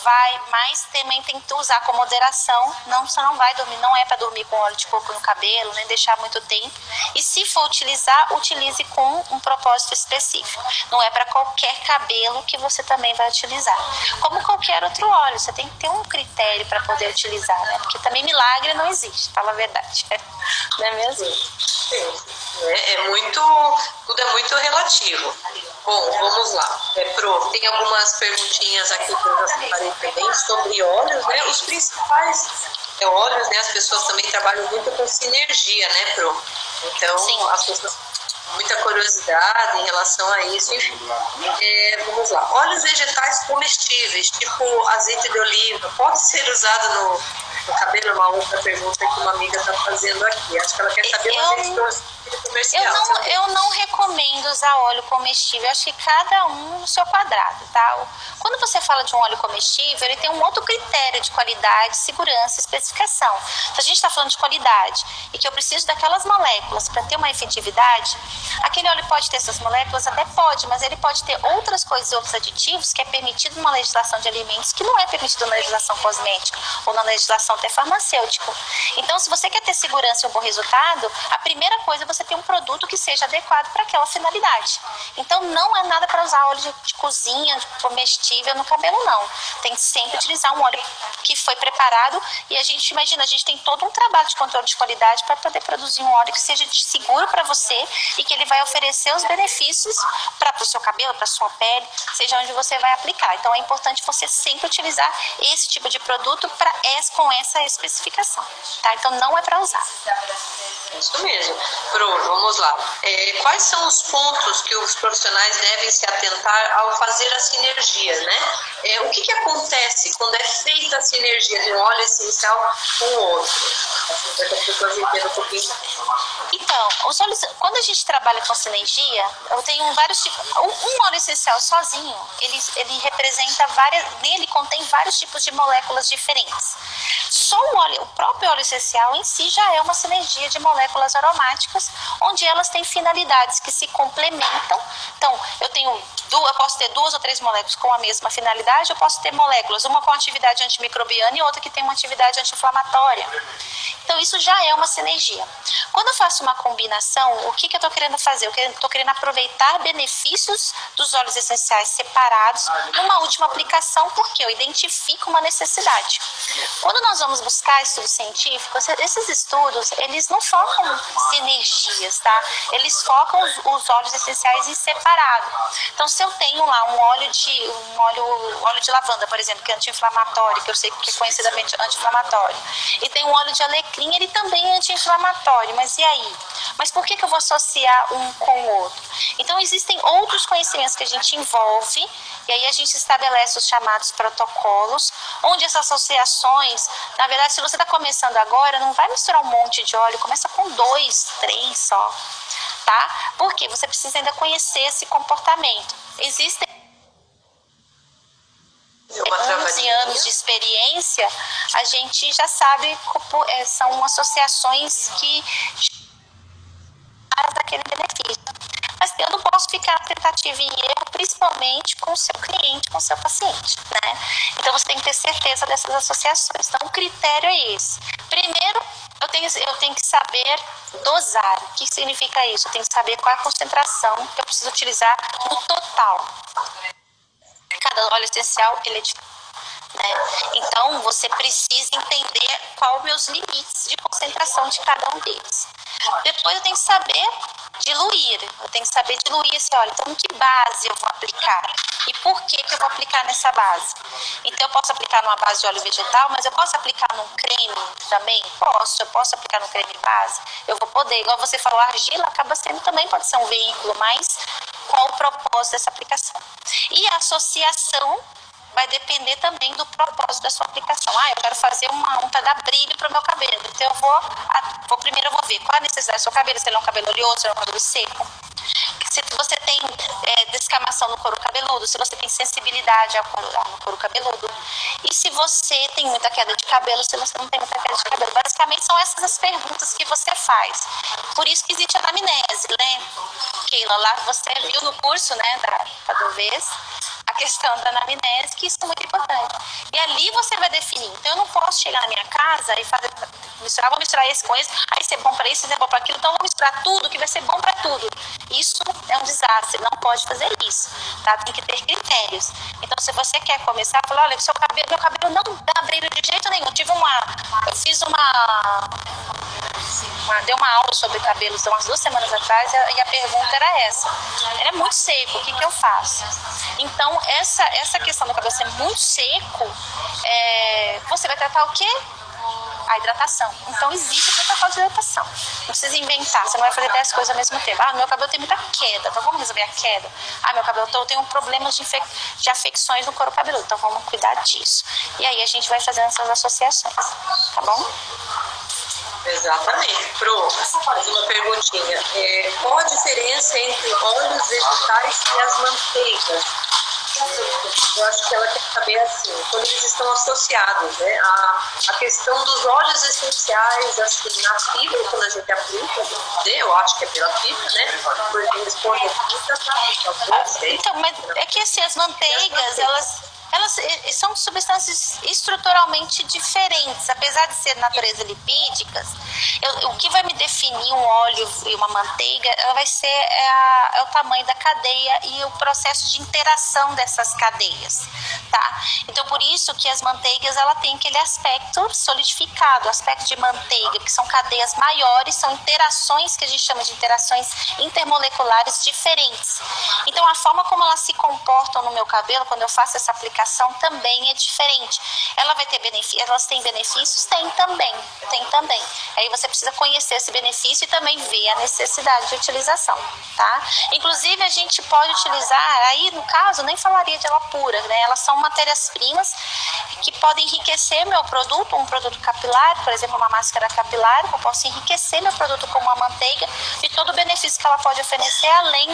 mas também tem que usar com moderação. Você não vai dormir, não é para dormir com óleo de coco no cabelo, nem deixar muito tempo. E se for utilizar, utilize com um propósito específico. Não é para qualquer cabelo que você também vai utilizar. Como qualquer outro óleo, você tem que ter um critério para poder utilizar, né? Porque também milagre não existe, fala a verdade. Não é mesmo? Sim. Tudo é muito relativo. Bom, vamos lá. Pro, tem algumas perguntinhas aqui que eu já separei também sobre óleos, né? Os principais óleos, né? As pessoas também trabalham muito com sinergia, né, Pro? Então, sim, as pessoas muita curiosidade em relação a isso, enfim. Vamos lá. Óleos vegetais comestíveis, tipo azeite de oliva, pode ser usado no cabelo? Uma outra pergunta que uma amiga está fazendo aqui. Acho que ela quer saber o azeite de oliva comercial. Eu não recomendo usar óleo comestível. Eu acho que cada um no seu quadrado, tá? Quando você fala de um óleo comestível, ele tem um outro critério de qualidade, segurança e especificação. Se a gente está falando de qualidade e que eu preciso daquelas moléculas para ter uma efetividade, aquele óleo pode ter essas moléculas? Até pode, mas ele pode ter outras coisas, outros aditivos que é permitido numa legislação de alimentos que não é permitido na legislação cosmética ou na legislação até farmacêutica. Então, se você quer ter segurança e um bom resultado, a primeira coisa é você ter um produto que seja adequado para aquela finalidade. Então, não é nada para usar óleo de cozinha, de comestível no cabelo, não. Tem que sempre utilizar um óleo que foi preparado e a gente tem todo um trabalho de controle de qualidade para poder produzir um óleo que seja seguro para você e que ele vai oferecer os benefícios para o seu cabelo, para a sua pele, seja onde você vai aplicar. Então, é importante você sempre utilizar esse tipo de produto com essa especificação, tá? Então, não é para usar. Isso mesmo. Pro, vamos lá. Quais são os pontos que os profissionais devem se atentar ao fazer a sinergia, né? O que acontece quando é feita a sinergia de um óleo essencial com o outro? Para que as pessoas entendam um pouquinho. Então, os óleos, quando a gente trabalha com sinergia, eu tenho vários tipos. Um óleo essencial sozinho, ele representa nele contém vários tipos de moléculas diferentes. Só o próprio óleo essencial em si já é uma sinergia de moléculas aromáticas, onde elas têm finalidades que se complementam. Então, eu posso ter 2 ou 3 moléculas com a mesma finalidade, eu posso ter moléculas, uma com atividade antimicrobiana e outra que tem uma atividade anti-inflamatória. Então, isso já é uma sinergia. Quando eu faço uma combinação, o que eu estou querendo fazer? Eu estou querendo aproveitar benefícios dos óleos essenciais separados numa última aplicação, porque eu identifico uma necessidade. Quando nós vamos buscar estudos científicos, esses estudos, eles não focam sinergias, tá? Eles focam os óleos essenciais em separado. Então, se eu tenho lá um óleo de lavanda, por exemplo, que é anti-inflamatório, que eu sei que é conhecidamente anti-inflamatório, e tem um óleo de alecrim, ele também é anti-inflamatório, mas e aí? Mas por que eu vou associar um com o outro? Então, existem outros conhecimentos que a gente envolve, e aí a gente estabelece os chamados protocolos, onde essas associações, na verdade, se você está começando agora, não vai misturar um monte de óleo, começa com 2, 3 só, tá? Porque você precisa ainda conhecer esse comportamento. Existem anos e anos de experiência, a gente já sabe, são associações que fazem aquele benefício. Mas eu não posso ficar na tentativa e erro, principalmente com o seu cliente, com o seu paciente, né? Então, você tem que ter certeza dessas associações. Então, o critério é esse. Primeiro, eu tenho que saber dosar. O que significa isso? Eu tenho que saber qual é a concentração que eu preciso utilizar no total. Cada óleo essencial, ele é diferente, né? Então, você precisa entender quais os meus limites de concentração de cada um deles. Depois, eu tenho que saber diluir. Eu tenho que saber diluir esse óleo. Então, que base eu vou aplicar? E por que eu vou aplicar nessa base? Então, eu posso aplicar numa base de óleo vegetal, mas eu posso aplicar num creme também? Eu posso aplicar num creme base? Eu vou poder. Igual você falou, a argila acaba sendo também, pode ser um veículo, mas qual o propósito dessa aplicação? E a associação vai depender também do propósito da sua aplicação. Eu quero fazer para dar brilho para o meu cabelo. Então, primeiro eu vou ver qual a necessidade do seu cabelo, se ele é um cabelo oleoso, se ele é um cabelo seco. Se você tem descamação no couro cabeludo, se você tem sensibilidade no couro cabeludo. E se você tem muita queda de cabelo, se você não tem muita queda de cabelo. Basicamente, são essas as perguntas que você faz. Por isso que existe a anamnese, né? Keila, lá você viu no curso, né, da Dovez, a questão da anamnese, que isso é muito importante. E ali você vai definir. Então, eu não posso chegar na minha casa e vou misturar esse com esse, aí isso é bom para isso, isso é bom para aquilo, então eu vou misturar tudo que vai ser bom para tudo. Isso é um desastre, não pode fazer isso, tá? Tem que ter critérios. Então, se você quer começar, fala, olha, meu cabelo não dá brilho de jeito nenhum. Dei uma aula sobre cabelos umas 2 semanas atrás e a pergunta era essa. Ele é muito seco, o que eu faço? Então, essa questão do cabelo ser muito seco, você vai tratar o quê? A hidratação. Então, existe o protocolo de hidratação. Não precisa inventar, você não vai fazer 10 coisas ao mesmo tempo. Meu cabelo tem muita queda, então vamos resolver a queda. Meu cabelo eu tenho problemas de afecções no couro cabeludo, então vamos cuidar disso. E aí a gente vai fazendo essas associações, tá bom? Exatamente. Pro, mais uma perguntinha. Qual a diferença entre óleos vegetais e as manteigas? Eu acho que ela quer saber assim, quando eles estão associados, né? A questão dos óleos essenciais, assim, na fibra, quando a gente aplica, eu acho que é pela fibra, né? Porque responde a fibra, tá? Então, mas é que assim, as manteigas, elas são substâncias estruturalmente diferentes, apesar de ser de natureza lipídicas. O que vai me definir um óleo e uma manteiga, ela vai ser é o tamanho da cadeia e o processo de interação dessas cadeias, tá? Então, por isso que as manteigas, ela tem aquele aspecto solidificado, aspecto de manteiga, que são cadeias maiores, são interações que a gente chama de interações intermoleculares diferentes. Então, a forma como elas se comportam no meu cabelo, quando eu faço essa aplicação, também é diferente. Ela vai ter benefícios, elas têm benefícios? Tem também. Aí você precisa conhecer esse benefício e também ver a necessidade de utilização, tá? Inclusive, a gente pode utilizar, aí no caso, nem falaria de ela pura, né? Elas são matérias-primas que podem enriquecer meu produto, um produto capilar, por exemplo, uma máscara capilar, eu posso enriquecer meu produto com uma manteiga e todo o benefício que ela pode oferecer, além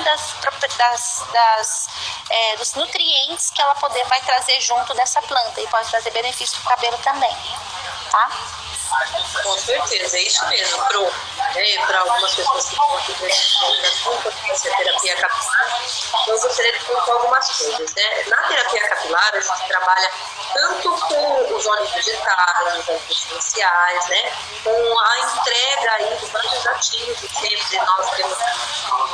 dos nutrientes que ela vai trazer junto dessa planta e pode trazer benefício para o cabelo também, tá? Com certeza, é isso mesmo, para algumas pessoas que estão aqui presentes na terapia capilar, eu gostaria de contar algumas coisas, né? Na terapia capilar, a gente trabalha tanto com os óleos vegetais, os óleos essenciais, né? Com a entrega aí de vários ativos, e sempre nós temos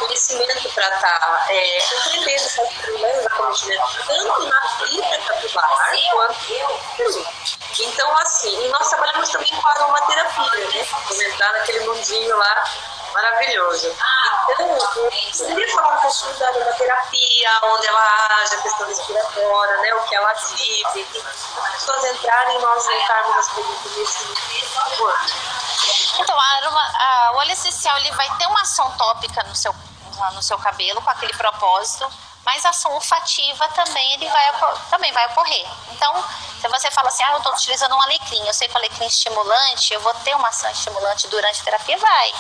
conhecimento para estar compreendendo esses problemas de acometimento, tanto na fibra capilar quanto no. Então, assim, nós trabalhamos também com a aromaterapia, né? Vamos entrar naquele mundinho lá maravilhoso. Então, eu queria falar um pouquinho da aromaterapia, onde ela age, a questão respiratória, né? O que ela vive, para as pessoas entrarem e nós voltarmos às perguntas desse ponto. Então, o óleo essencial ele vai ter uma ação tópica no seu cabelo com aquele propósito, mas a ação olfativa também vai ocorrer. Então, se você fala assim, eu estou utilizando um alecrim, eu sei que o alecrim é estimulante, eu vou ter uma ação estimulante durante a terapia? Vai.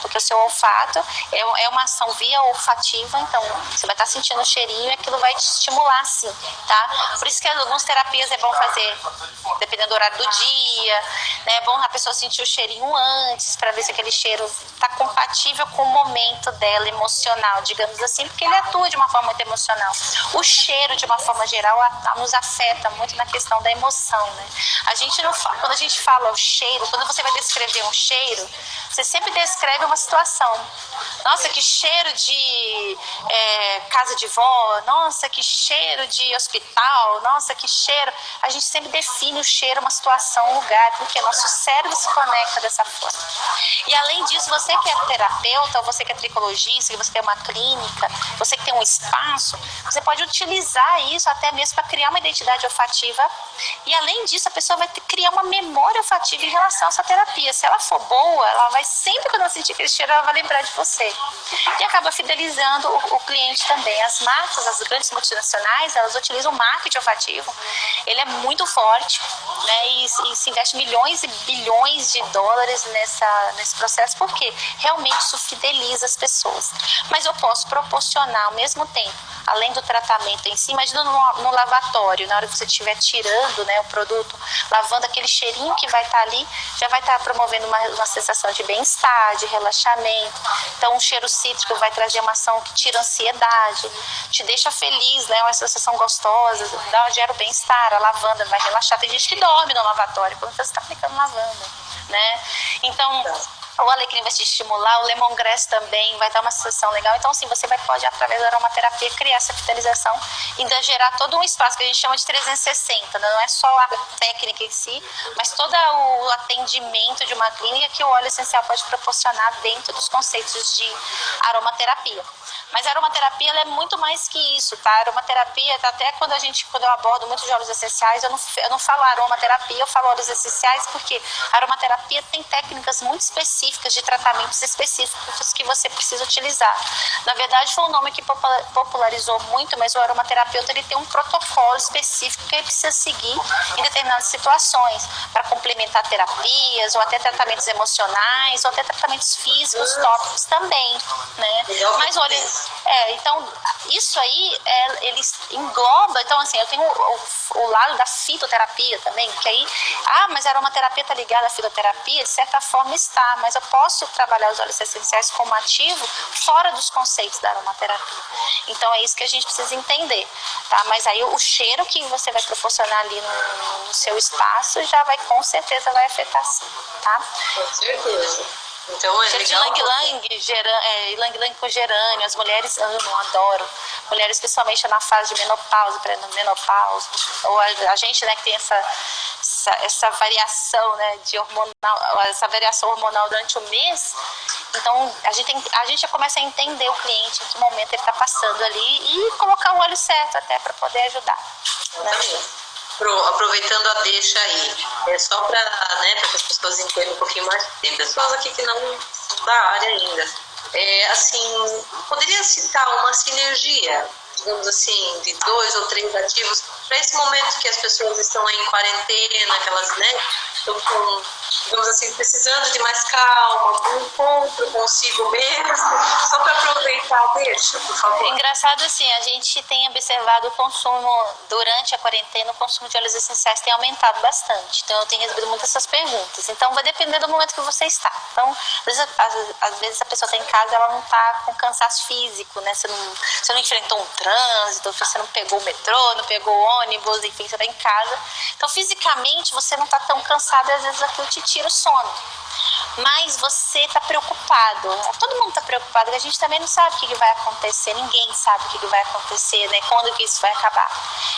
Porque o seu olfato é uma ação via olfativa, então você vai estar sentindo o cheirinho e aquilo vai te estimular sim, tá? Por isso que algumas terapias é bom fazer, dependendo do horário do dia, né? É bom a pessoa sentir o cheirinho antes, para ver se aquele cheiro está compatível com o momento dela emocional, digamos assim, porque ele atua de uma forma muito emocional. O cheiro, de uma forma geral, nos afeta muito na questão da emoção, né? Quando a gente fala o cheiro, quando você vai descrever um cheiro, você sempre descreve uma situação. Nossa, que cheiro de casa de vó, nossa, que cheiro de hospital, nossa, que cheiro. A gente sempre define o cheiro, uma situação, um lugar, porque nosso cérebro se conecta dessa forma. E além disso, você que é terapeuta, ou você que é tricologista, que você tem uma clínica, você que tem um espaço, você pode utilizar isso até mesmo para criar uma identidade olfativa. E além disso, a pessoa vai criar uma memória olfativa em relação a essa terapia. Se ela for boa, ela vai sempre, quando ela sentir aquele cheiro, ela vai lembrar de você. E acaba fidelizando o cliente também. As marcas, as grandes multinacionais, elas utilizam o marketing olfativo. Ele é muito forte, né? E se investe milhões e bilhões de dólares nesse processo, porque realmente isso fideliza as pessoas. Mas eu posso proporcionar ao mesmo tempo, além do tratamento em si, imagina no lavatório, na hora que você estiver tirando, né, o produto, lavando, aquele cheirinho que vai estar ali, já vai estar promovendo uma sensação de bem-estar, de relaxamento. Então, um cheiro cítrico vai trazer uma ação que tira a ansiedade, te deixa feliz, né, uma sensação gostosa, gera o bem-estar. A lavanda vai relaxar. Tem gente que dorme no lavatório quando você está aplicando lavanda, né? Então, o alecrim vai te estimular, o lemongrass também vai dar uma sensação legal. Então, assim, você pode, através da aromaterapia, criar essa fidelização e ainda gerar todo um espaço que a gente chama de 360, né? Não é só a técnica em si, mas todo o atendimento de uma clínica que o óleo essencial pode proporcionar dentro dos conceitos de aromaterapia. Mas a aromaterapia ela é muito mais que isso, tá? A aromaterapia, até quando eu abordo muitos de óleos essenciais, eu não falo aromaterapia, eu falo óleos essenciais, porque a aromaterapia tem técnicas muito específicas de tratamentos específicos que você precisa utilizar. Na verdade, foi um nome que popularizou muito, mas o aromaterapeuta ele tem um protocolo específico que ele precisa seguir em determinadas situações, para complementar terapias, ou até tratamentos emocionais, ou até tratamentos físicos, tópicos também, né? Mas olha, então, isso aí, ele engloba, então assim, eu tenho o lado da fitoterapia também, que aí, mas a aromaterapia está ligada à fitoterapia, de certa forma está, mas eu posso trabalhar os óleos essenciais como ativo fora dos conceitos da aromaterapia. Então é isso que a gente precisa entender, tá? Mas aí o cheiro que você vai proporcionar ali no seu espaço com certeza vai afetar sim, tá? Com certeza. Então é cheiro legal. De ylang-ylang com gerânio, as mulheres amam, adoram. Mulheres principalmente na fase de menopausa, pré-menopausa, ou a gente, né, que tem essa variação, né, essa variação hormonal durante o mês. Então a gente já começa a entender o cliente, em que momento ele está passando ali, e colocar o óleo certo até para poder ajudar, né? Aproveitando a deixa aí, só para que as pessoas entendam um pouquinho mais, tem pessoas aqui que não são da área ainda. Assim, poderia citar uma sinergia, digamos assim, de 2 ou 3 ativos para esse momento que as pessoas estão aí em quarentena, aquelas, né, estão com, digamos assim, precisando de mais calma, um encontro consigo mesmo, só para aproveitar, deixa, por favor. Engraçado assim, a gente tem observado o consumo, durante a quarentena, o consumo de óleos essenciais tem aumentado bastante, então eu tenho recebido muitas essas perguntas, então vai depender do momento que você está. Então, às vezes a pessoa está em casa, ela não está com cansaço físico, né, você não enfrentou um trânsito, você não pegou o metrô, não pegou o ônibus, enfim, você está em casa, então fisicamente você não está tão cansado e às vezes aquilo te tira o sono. mas você está preocupado. Todo mundo está preocupado, porque a gente também não sabe o que vai acontecer, ninguém sabe o que vai acontecer, né? Quando que isso vai acabar.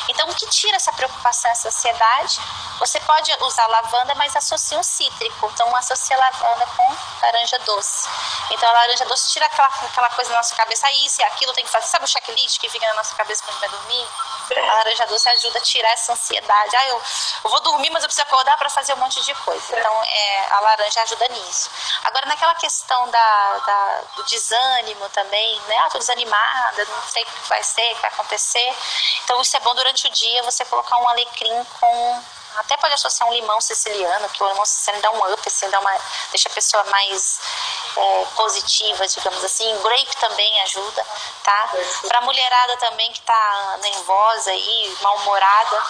Então, o que tira essa preocupação, essa ansiedade? Você pode usar lavanda, mas associa um cítrico. Então, associa lavanda com laranja doce. Então, a laranja doce tira aquela coisa na nossa cabeça, isso e aquilo tem que fazer. Sabe o checklist que fica na nossa cabeça quando a gente vai dormir? A laranja doce ajuda a tirar essa ansiedade. Eu vou dormir, mas eu preciso acordar para fazer um monte de coisa. Então, a laranja ajuda nisso. Agora, naquela questão do desânimo também, né? Tô desanimada, não sei o que vai ser, o que vai acontecer. Então, isso é bom durante o dia, você colocar um alecrim com... Até pode associar um limão siciliano, que o limão siciliano dá um up, assim, deixa a pessoa mais positiva, digamos assim. Grape também ajuda, tá? Pra mulherada também que tá nervosa aí, mal-humorada,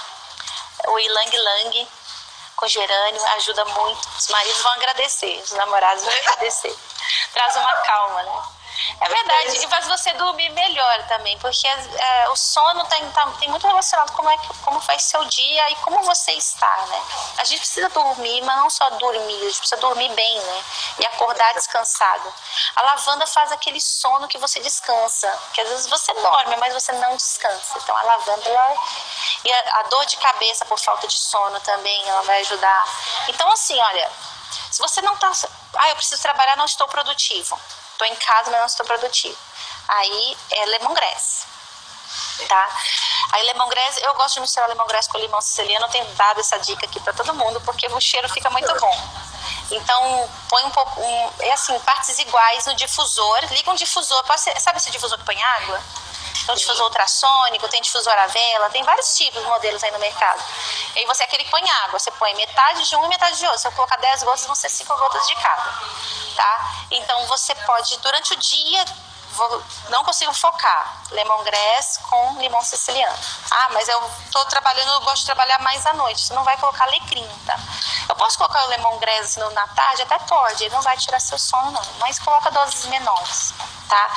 o ylang-ylang com gerânio ajuda muito. Os maridos vão agradecer, os namorados vão agradecer. Traz uma calma, né? É verdade, e faz você dormir melhor também, porque o sono tem muito relacionado com como faz seu dia e como você está, né? A gente precisa dormir, mas não só dormir, a gente precisa dormir bem, né? E acordar descansado. A lavanda faz aquele sono que você descansa, que às vezes você dorme, mas você não descansa. Então a lavanda, e a dor de cabeça por falta de sono também, ela vai ajudar. Então assim, olha, se você não tá... eu preciso trabalhar, não estou produtivo. Estou em casa, mas não estou produtivo. Aí é lemongrass, tá? Aí lemongrass, eu gosto de misturar lemongrass com limão siciliano. Eu tenho dado essa dica aqui para todo mundo, porque o cheiro fica muito bom. Então, põe um pouco, partes iguais no difusor. Liga um difusor, sabe esse difusor que põe água? Então, difusor ultrassônico, tem difusor à vela, tem vários tipos de modelos aí no mercado. E aí você é aquele que põe água, você põe metade de um e metade de outro. Se eu colocar 10 gotas, vão ser 5 gotas de cada, tá? Então, você pode, durante o dia, não consigo focar, lemongrass com limão siciliano. Mas eu tô trabalhando, eu gosto de trabalhar mais à noite, você não vai colocar alecrim, tá? Eu posso colocar o lemongrass na tarde? Até pode, ele não vai tirar seu sono não, mas coloca doses menores, tá?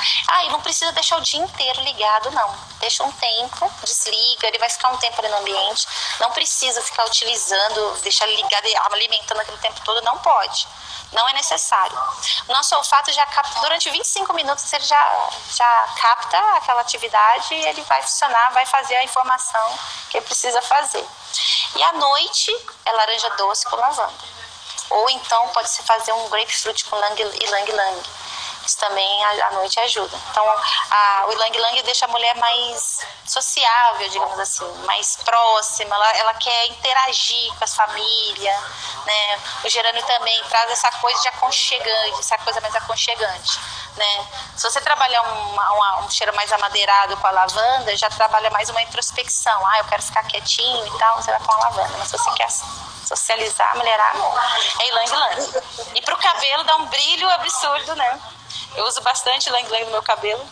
E não precisa deixar o dia inteiro ligado não, deixa um tempo, desliga, ele vai ficar um tempo ali no ambiente, não precisa ficar utilizando, deixar ele ligado e alimentando aquele tempo todo, não pode. Não é necessário. O nosso olfato já capta, durante 25 minutos ele já capta aquela atividade e ele vai funcionar, vai fazer a informação que ele precisa fazer. E à noite é laranja doce com lavanda. Ou então pode-se fazer um grapefruit com ylang-ylang. Isso também à noite ajuda. Então, o ylang-ylang deixa a mulher mais sociável, digamos assim, mais próxima, ela quer interagir com a família, né? O gerânio também traz essa coisa de aconchegante, essa coisa mais aconchegante, né? Se você trabalhar um cheiro mais amadeirado com a lavanda, já trabalha mais uma introspecção. Eu quero ficar quietinho e tal, você vai com a lavanda. Mas se você quer socializar, mulherada, é ylang-ylang. E pro cabelo dá um brilho absurdo, né? Eu uso bastante ylang-ylang no meu cabelo.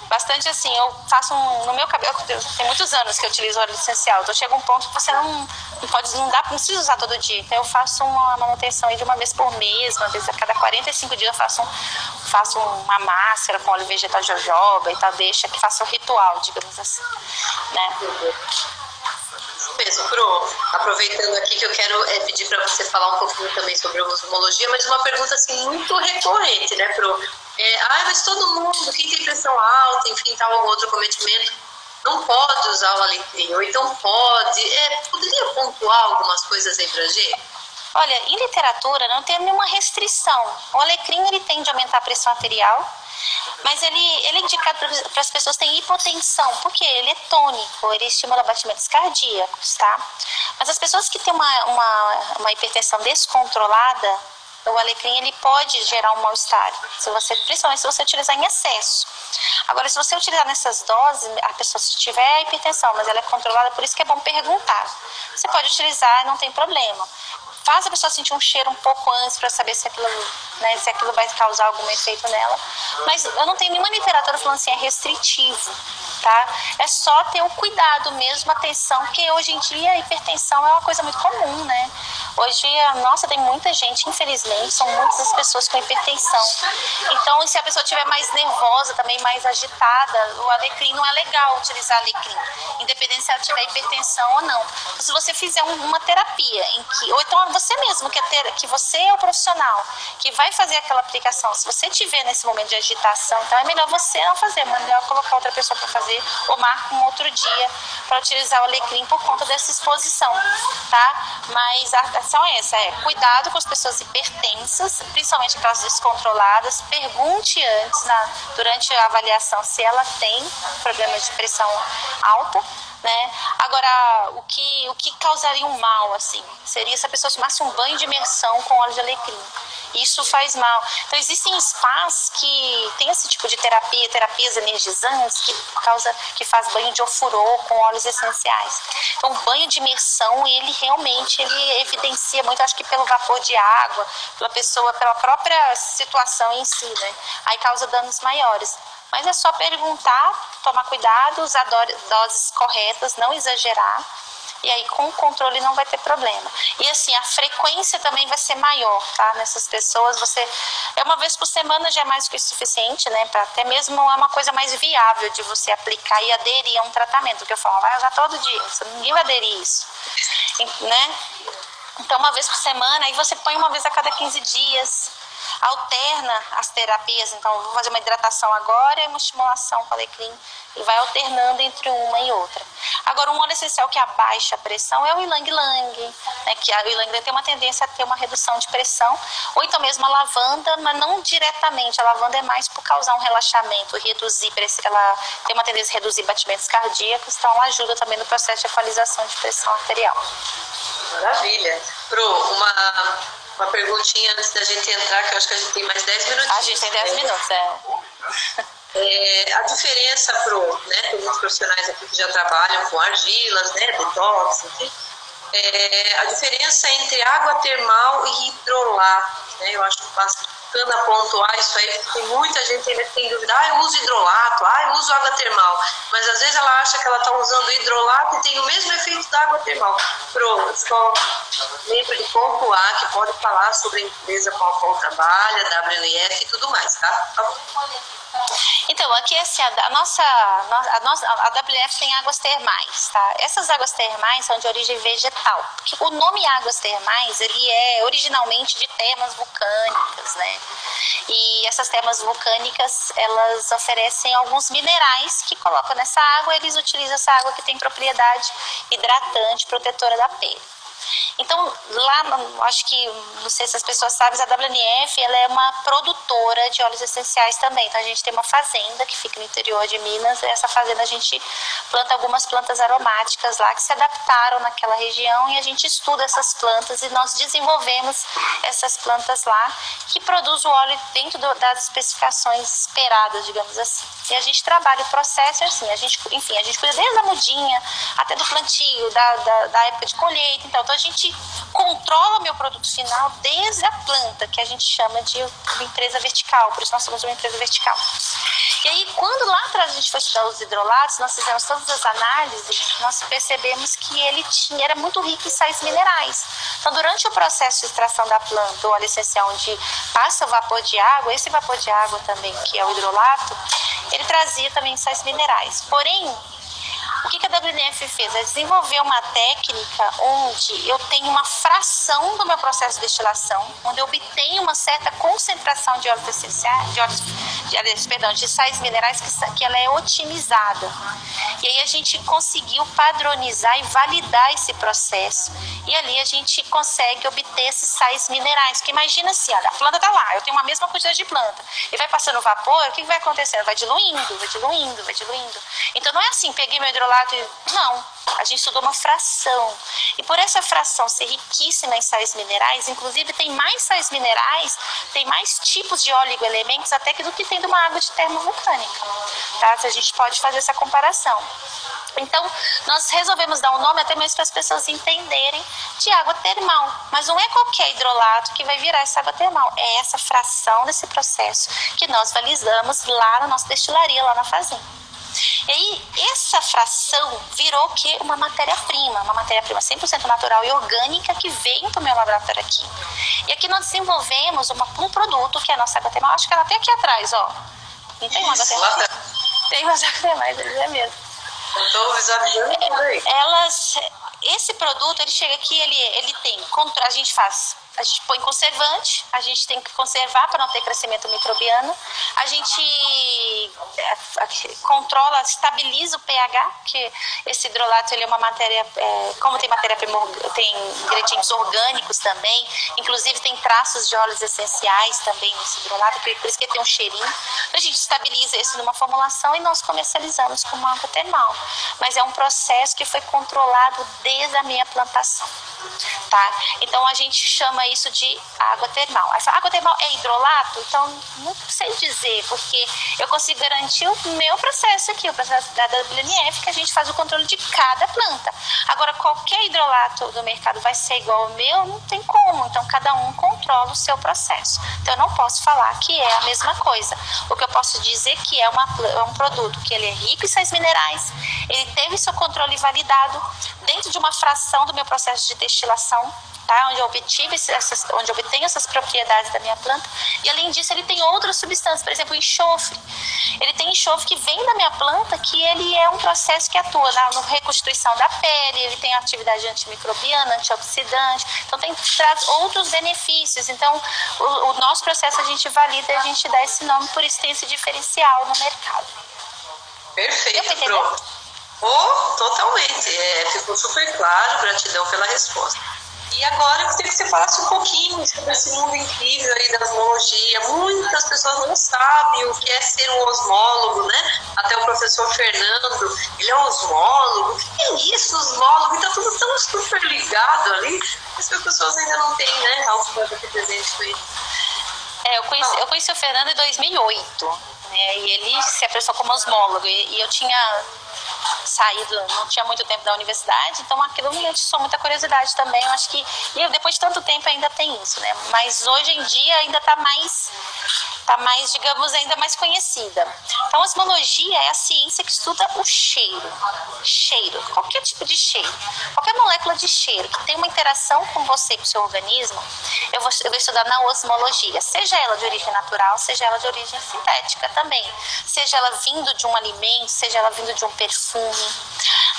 Bastante assim, eu faço no meu cabelo, tem muitos anos que eu utilizo óleo essencial, então chega um ponto que você não precisa usar todo dia. Então eu faço uma manutenção aí de uma vez por mês, uma vez a cada 45 dias eu faço uma máscara com óleo vegetal de jojoba e tal, que faça um ritual, digamos assim, né? Mesmo, Pro, aproveitando aqui que eu quero pedir para você falar um pouquinho também sobre a osmologia, mas uma pergunta assim muito recorrente, né, Pro? Mas todo mundo, quem tem pressão alta, enfim, tal, algum outro cometimento, não pode usar o alecrim, ou então pode. Poderia pontuar algumas coisas aí pra gente? Olha, em literatura não tem nenhuma restrição. O alecrim ele tende a aumentar a pressão arterial, mas ele é indicado para as pessoas que têm hipotensão, porque ele é tônico, ele estimula batimentos cardíacos, tá? Mas as pessoas que têm uma hipertensão descontrolada, o alecrim ele pode gerar um mal-estar, principalmente se você utilizar em excesso. Agora, se você utilizar nessas doses, a pessoa se tiver hipertensão, mas ela é controlada, por isso que é bom perguntar. Você pode utilizar, não tem problema. Faz a pessoa sentir um cheiro um pouco antes para saber se aquilo vai causar algum efeito nela. Mas eu não tenho nenhuma literatura falando assim, é restritivo, tá? É só ter o cuidado mesmo, atenção, porque hoje em dia a hipertensão é uma coisa muito comum, né? Hoje, tem muita gente, infelizmente, são muitas as pessoas com hipertensão. Então, se a pessoa estiver mais nervosa, também mais agitada, o alecrim não é legal utilizar alecrim, independente se ela tiver hipertensão ou não. Então, se você fizer uma terapia ou então você mesmo que você é o profissional que vai fazer aquela aplicação. Se você tiver nesse momento de agitação, então é melhor você não fazer, melhor colocar outra pessoa para fazer ou marca um outro dia para utilizar o alecrim por conta dessa exposição, tá? Mas a ação é essa, cuidado com as pessoas hipertensas, principalmente aquelas descontroladas. Pergunte antes, durante a avaliação, se ela tem problemas de pressão alta, né? Agora, o que causaria um mal, assim, seria se a pessoa tomasse um banho de imersão com óleo de alecrim. Isso faz mal. Então, existem spas que tem esse tipo de terapias energizantes que faz banho de ofurô com óleos essenciais. Então, o banho de imersão, ele realmente evidencia muito, acho que pelo vapor de água, pela própria situação em si, né? Aí causa danos maiores. Mas é só perguntar, tomar cuidado, usar doses corretas, não exagerar. E aí, com o controle, não vai ter problema. E assim, a frequência também vai ser maior, tá? Nessas pessoas, uma vez por semana já é mais que o suficiente, né? Até mesmo é uma coisa mais viável de você aplicar e aderir a um tratamento. Que eu falo, vai usar todo dia, ninguém vai aderir isso, né? Então, uma vez por semana, aí você põe uma vez a cada 15 dias. Alterna as terapias, então eu vou fazer uma hidratação agora e uma estimulação com alecrim e vai alternando entre uma e outra. Agora, um óleo essencial que abaixa a pressão é o ylang-ylang, né, que o ylang-ylang tem uma tendência a ter uma redução de pressão, ou então mesmo a lavanda, mas não diretamente, a lavanda é mais por causar um relaxamento, ela tem uma tendência a reduzir batimentos cardíacos, então ela ajuda também no processo de equalização de pressão arterial. Maravilha. Pro, uma perguntinha antes da gente entrar, que eu acho que a gente tem mais 10 minutos. A gente tem 10 minutos, A diferença tem muitos profissionais aqui que já trabalham com argilas, né, detox, enfim. A diferença entre água termal e hidrolato, né, eu acho bacana pontuar isso aí, porque tem muita gente ainda que tem dúvida, eu uso hidrolato, eu uso água termal, mas às vezes ela acha que ela está usando hidrolato e tem o mesmo efeito da água termal. Só lembro de pontuar que pode falar sobre a empresa com a qual trabalha, WNF e tudo mais, tá? Então, aqui assim, a WF tem águas termais, tá? Essas águas termais são de origem vegetal. Porque o nome águas termais, ele é originalmente de termas vulcânicas, né? E essas termas vulcânicas, elas oferecem alguns minerais que colocam nessa água, eles utilizam essa água que tem propriedade hidratante, protetora da pele. Então, lá, acho que, não sei se as pessoas sabem, a WNF ela é uma produtora de óleos essenciais também. Então, a gente tem uma fazenda que fica no interior de Minas. E essa fazenda a gente planta algumas plantas aromáticas lá que se adaptaram naquela região e a gente estuda essas plantas e nós desenvolvemos essas plantas lá que produzem o óleo dentro das especificações esperadas, digamos assim. E a gente trabalha o processo assim, a gente cuida desde a mudinha até do plantio, da época de colheita. Então a gente controla meu produto final desde a planta, que a gente chama de uma empresa vertical, por isso nós somos uma empresa vertical. E aí, quando lá atrás a gente foi estudar os hidrolatos, nós fizemos todas as análises, nós percebemos que ele era muito rico em sais minerais. Então, durante o processo de extração da planta, o óleo essencial, onde passa o vapor de água, esse vapor de água também, que é o hidrolato, ele trazia também sais minerais. Porém, o que a WNF fez? É desenvolver uma técnica onde eu tenho uma fração do meu processo de destilação, onde eu obtenho uma certa concentração de óleos essenciais, de sais minerais que ela é otimizada. E aí a gente conseguiu padronizar e validar esse processo. E ali a gente consegue obter esses sais minerais. Porque imagina assim, olha, a planta está lá, eu tenho uma mesma quantidade de planta. E vai passando vapor, o que vai acontecendo? Vai diluindo, vai diluindo, vai diluindo. Então não é assim, peguei meu hidrolato e... Não, a gente estudou uma fração. E por essa fração ser riquíssima em sais minerais, inclusive tem mais sais minerais, tem mais tipos de oligoelementos até que do que tem de uma água de termovulcânica. Tá? A gente pode fazer essa comparação. Então, nós resolvemos dar um nome até mesmo para as pessoas entenderem de água termal. Mas não é qualquer hidrolato que vai virar essa água termal. É essa fração desse processo que nós validamos lá na nossa destilaria, lá na fazenda. E aí, essa fração virou o quê? Uma matéria-prima 100% natural e orgânica que veio para o meu laboratório aqui. E aqui nós desenvolvemos um produto que é a nossa água termal. Acho que ela tem aqui atrás, ó. Não tem uma água termal? Tem umas águas termais, é mesmo. Estou visualizando por aí. esse produto, ele chega aqui, ele tem, a gente põe conservante, a gente tem que conservar para não ter crescimento microbiano, a gente controla, estabiliza o pH, que esse hidrolato ele é uma matéria, como tem tem ingredientes orgânicos também, inclusive tem traços de óleos essenciais também nesse hidrolato, por isso que ele tem um cheirinho. A gente estabiliza isso numa formulação e nós comercializamos como água termal. Mas é um processo que foi controlado desde a minha plantação, tá? Então a gente chama isso de água termal. Essa água termal é hidrolato? Então não sei dizer, porque eu consigo garantir o meu processo aqui, o processo da WNF, que a gente faz o controle de cada planta. Agora, qualquer hidrolato do mercado vai ser igual ao meu? Não tem como. Então cada um controla o seu processo. Então eu não posso falar que é a mesma coisa. O que eu posso dizer é que é um produto que ele é rico em sais minerais, ele teve seu controle validado dentro de uma fração do meu processo de destilação, tá? Onde eu obtenho essas propriedades da minha planta, e além disso ele tem outras substâncias, por exemplo, o enxofre. Ele tem enxofre que vem da minha planta, que ele é um processo que atua na reconstituição da pele, ele tem atividade antimicrobiana, antioxidante, então traz outros benefícios. Então o nosso processo a gente valida e a gente dá esse nome, por isso tem esse diferencial no mercado. Perfeito, Pro. Oh, totalmente. Ficou super claro, gratidão pela resposta. E agora eu gostaria que você falasse um pouquinho sobre esse mundo incrível aí da osmologia. Muitas pessoas não sabem o que é ser um osmólogo, né? Até o professor Fernando, ele é osmólogo. O que é isso, osmólogo? Está tudo tão super ligado ali. As pessoas ainda não têm, né, algo aqui presente com ele. Eu conheci o Fernando em 2008, né? E ele se apresentou como osmólogo. E eu tinha saído, não tinha muito tempo da universidade, então aquilo me atiçou muita curiosidade também. Eu acho que depois de tanto tempo ainda tem isso, né? Mas hoje em dia ainda está mais, digamos, ainda mais conhecida. Então a osmologia é a ciência que estuda o cheiro, qualquer tipo de cheiro, qualquer molécula de cheiro que tem uma interação com você, com o seu organismo, eu vou estudar na osmologia, seja ela de origem natural, seja ela de origem sintética também, seja ela vindo de um alimento, seja ela vindo de um perfume.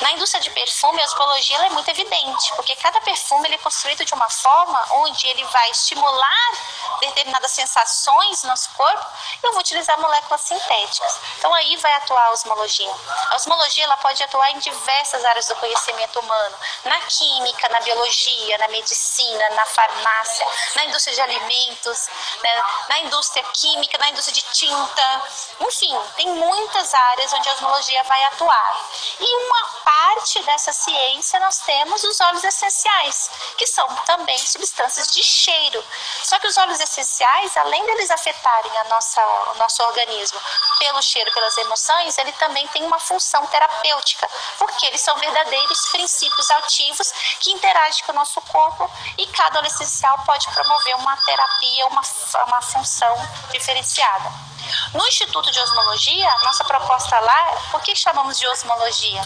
Na indústria de perfume, a osmologia ela é muito evidente, porque cada perfume ele é construído de uma forma onde ele vai estimular determinadas sensações no nosso corpo, e eu vou utilizar moléculas sintéticas. Então aí vai atuar a osmologia. A osmologia ela pode atuar em diversas áreas do conhecimento humano, na química, na biologia, na medicina, na farmácia, na indústria de alimentos, né, na indústria química, na indústria de tinta, enfim, tem muitas áreas onde a osmologia vai atuar. E uma parte dessa ciência nós temos os óleos essenciais, que são também substâncias de cheiro. Só que os óleos essenciais, além deles afetarem o nosso organismo pelo cheiro, pelas emoções, ele também tem uma função terapêutica, porque eles são verdadeiros princípios ativos que interagem com o nosso corpo, e cada óleo essencial pode promover uma terapia, uma função diferenciada. No Instituto de Osmologia, nossa proposta lá, por que chamamos de osmologia?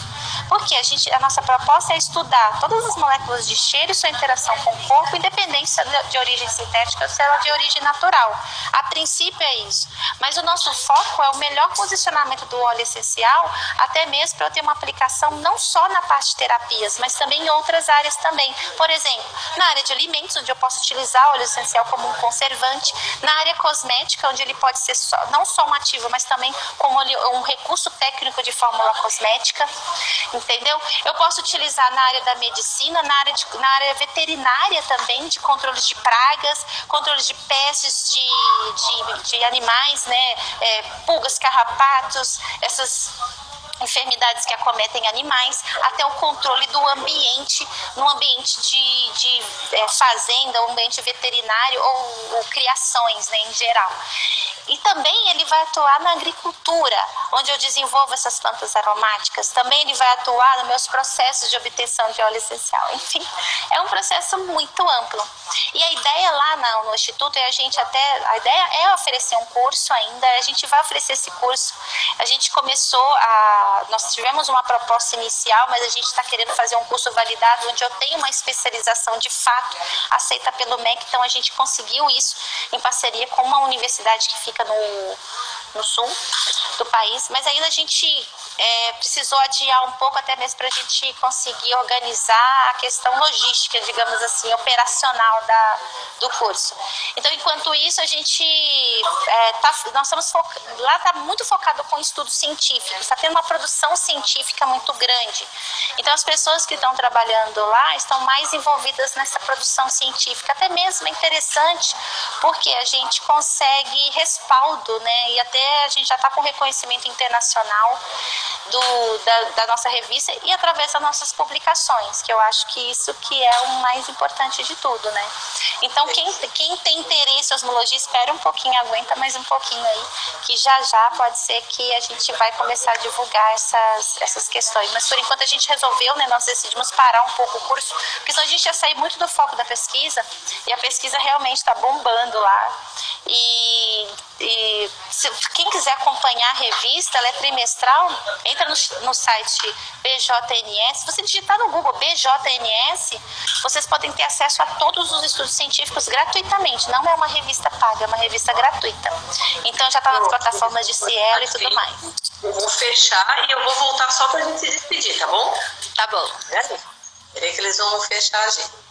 Porque a nossa proposta é estudar todas as moléculas de cheiro e sua interação com o corpo, independente se ela é de origem sintética ou se ela é de origem natural. A princípio é isso. Mas o nosso foco é o melhor posicionamento do óleo essencial, até mesmo para eu ter uma aplicação não só na parte de terapias, mas também em outras áreas também. Por exemplo, na área de alimentos, onde eu posso utilizar o óleo essencial como um conservante, na área cosmética, onde ele pode ser não só um ativo, mas também como um recurso técnico de fórmula cosmética, entendeu? Eu posso utilizar na área da medicina, na área veterinária também, de controle de pragas, controle de pestes de animais, né? Pulgas, carrapatos, essas enfermidades que acometem animais, até o controle do ambiente, no ambiente de fazenda, ou ambiente veterinário ou criações, né, em geral. E também ele vai atuar na agricultura, onde eu desenvolvo essas plantas aromáticas. Também ele vai atuar nos meus processos de obtenção de óleo essencial. Enfim, é um processo muito amplo. E a ideia lá no Instituto a ideia é oferecer um curso ainda. A gente vai oferecer esse curso. A gente nós tivemos uma proposta inicial, mas a gente está querendo fazer um curso validado, onde eu tenho uma especialização de fato aceita pelo MEC. Então a gente conseguiu isso em parceria com uma universidade que fica no sul do país, mas ainda a gente precisou adiar um pouco, até mesmo para a gente conseguir organizar a questão logística, digamos assim, operacional do curso. Então, enquanto isso, a gente nós estamos lá está muito focado com estudos científicos, está tendo uma produção científica muito grande. Então, as pessoas que estão trabalhando lá estão mais envolvidas nessa produção científica. Até mesmo é interessante porque a gente consegue respaldo, né? E até a gente já está com reconhecimento internacional da nossa revista e através das nossas publicações, que eu acho que isso que é o mais importante de tudo, né? Então, quem tem interesse em osmologia, espera um pouquinho, aguenta mais um pouquinho aí, que já pode ser que a gente vai começar a divulgar essas questões. Mas, por enquanto, a gente resolveu, né? Nós decidimos parar um pouco o curso, porque senão a gente ia sair muito do foco da pesquisa, e a pesquisa realmente está bombando lá. E quem quiser acompanhar a revista, ela é trimestral, entra no site BJNS. Se você digitar no Google BJNS, vocês podem ter acesso a todos os estudos científicos gratuitamente. Não é uma revista paga, é uma revista gratuita. Então já está nas plataformas de Cielo e tudo mais. Eu vou fechar e eu vou voltar só para a gente se despedir, tá bom? Tá bom. Peraí que eles vão fechar a gente.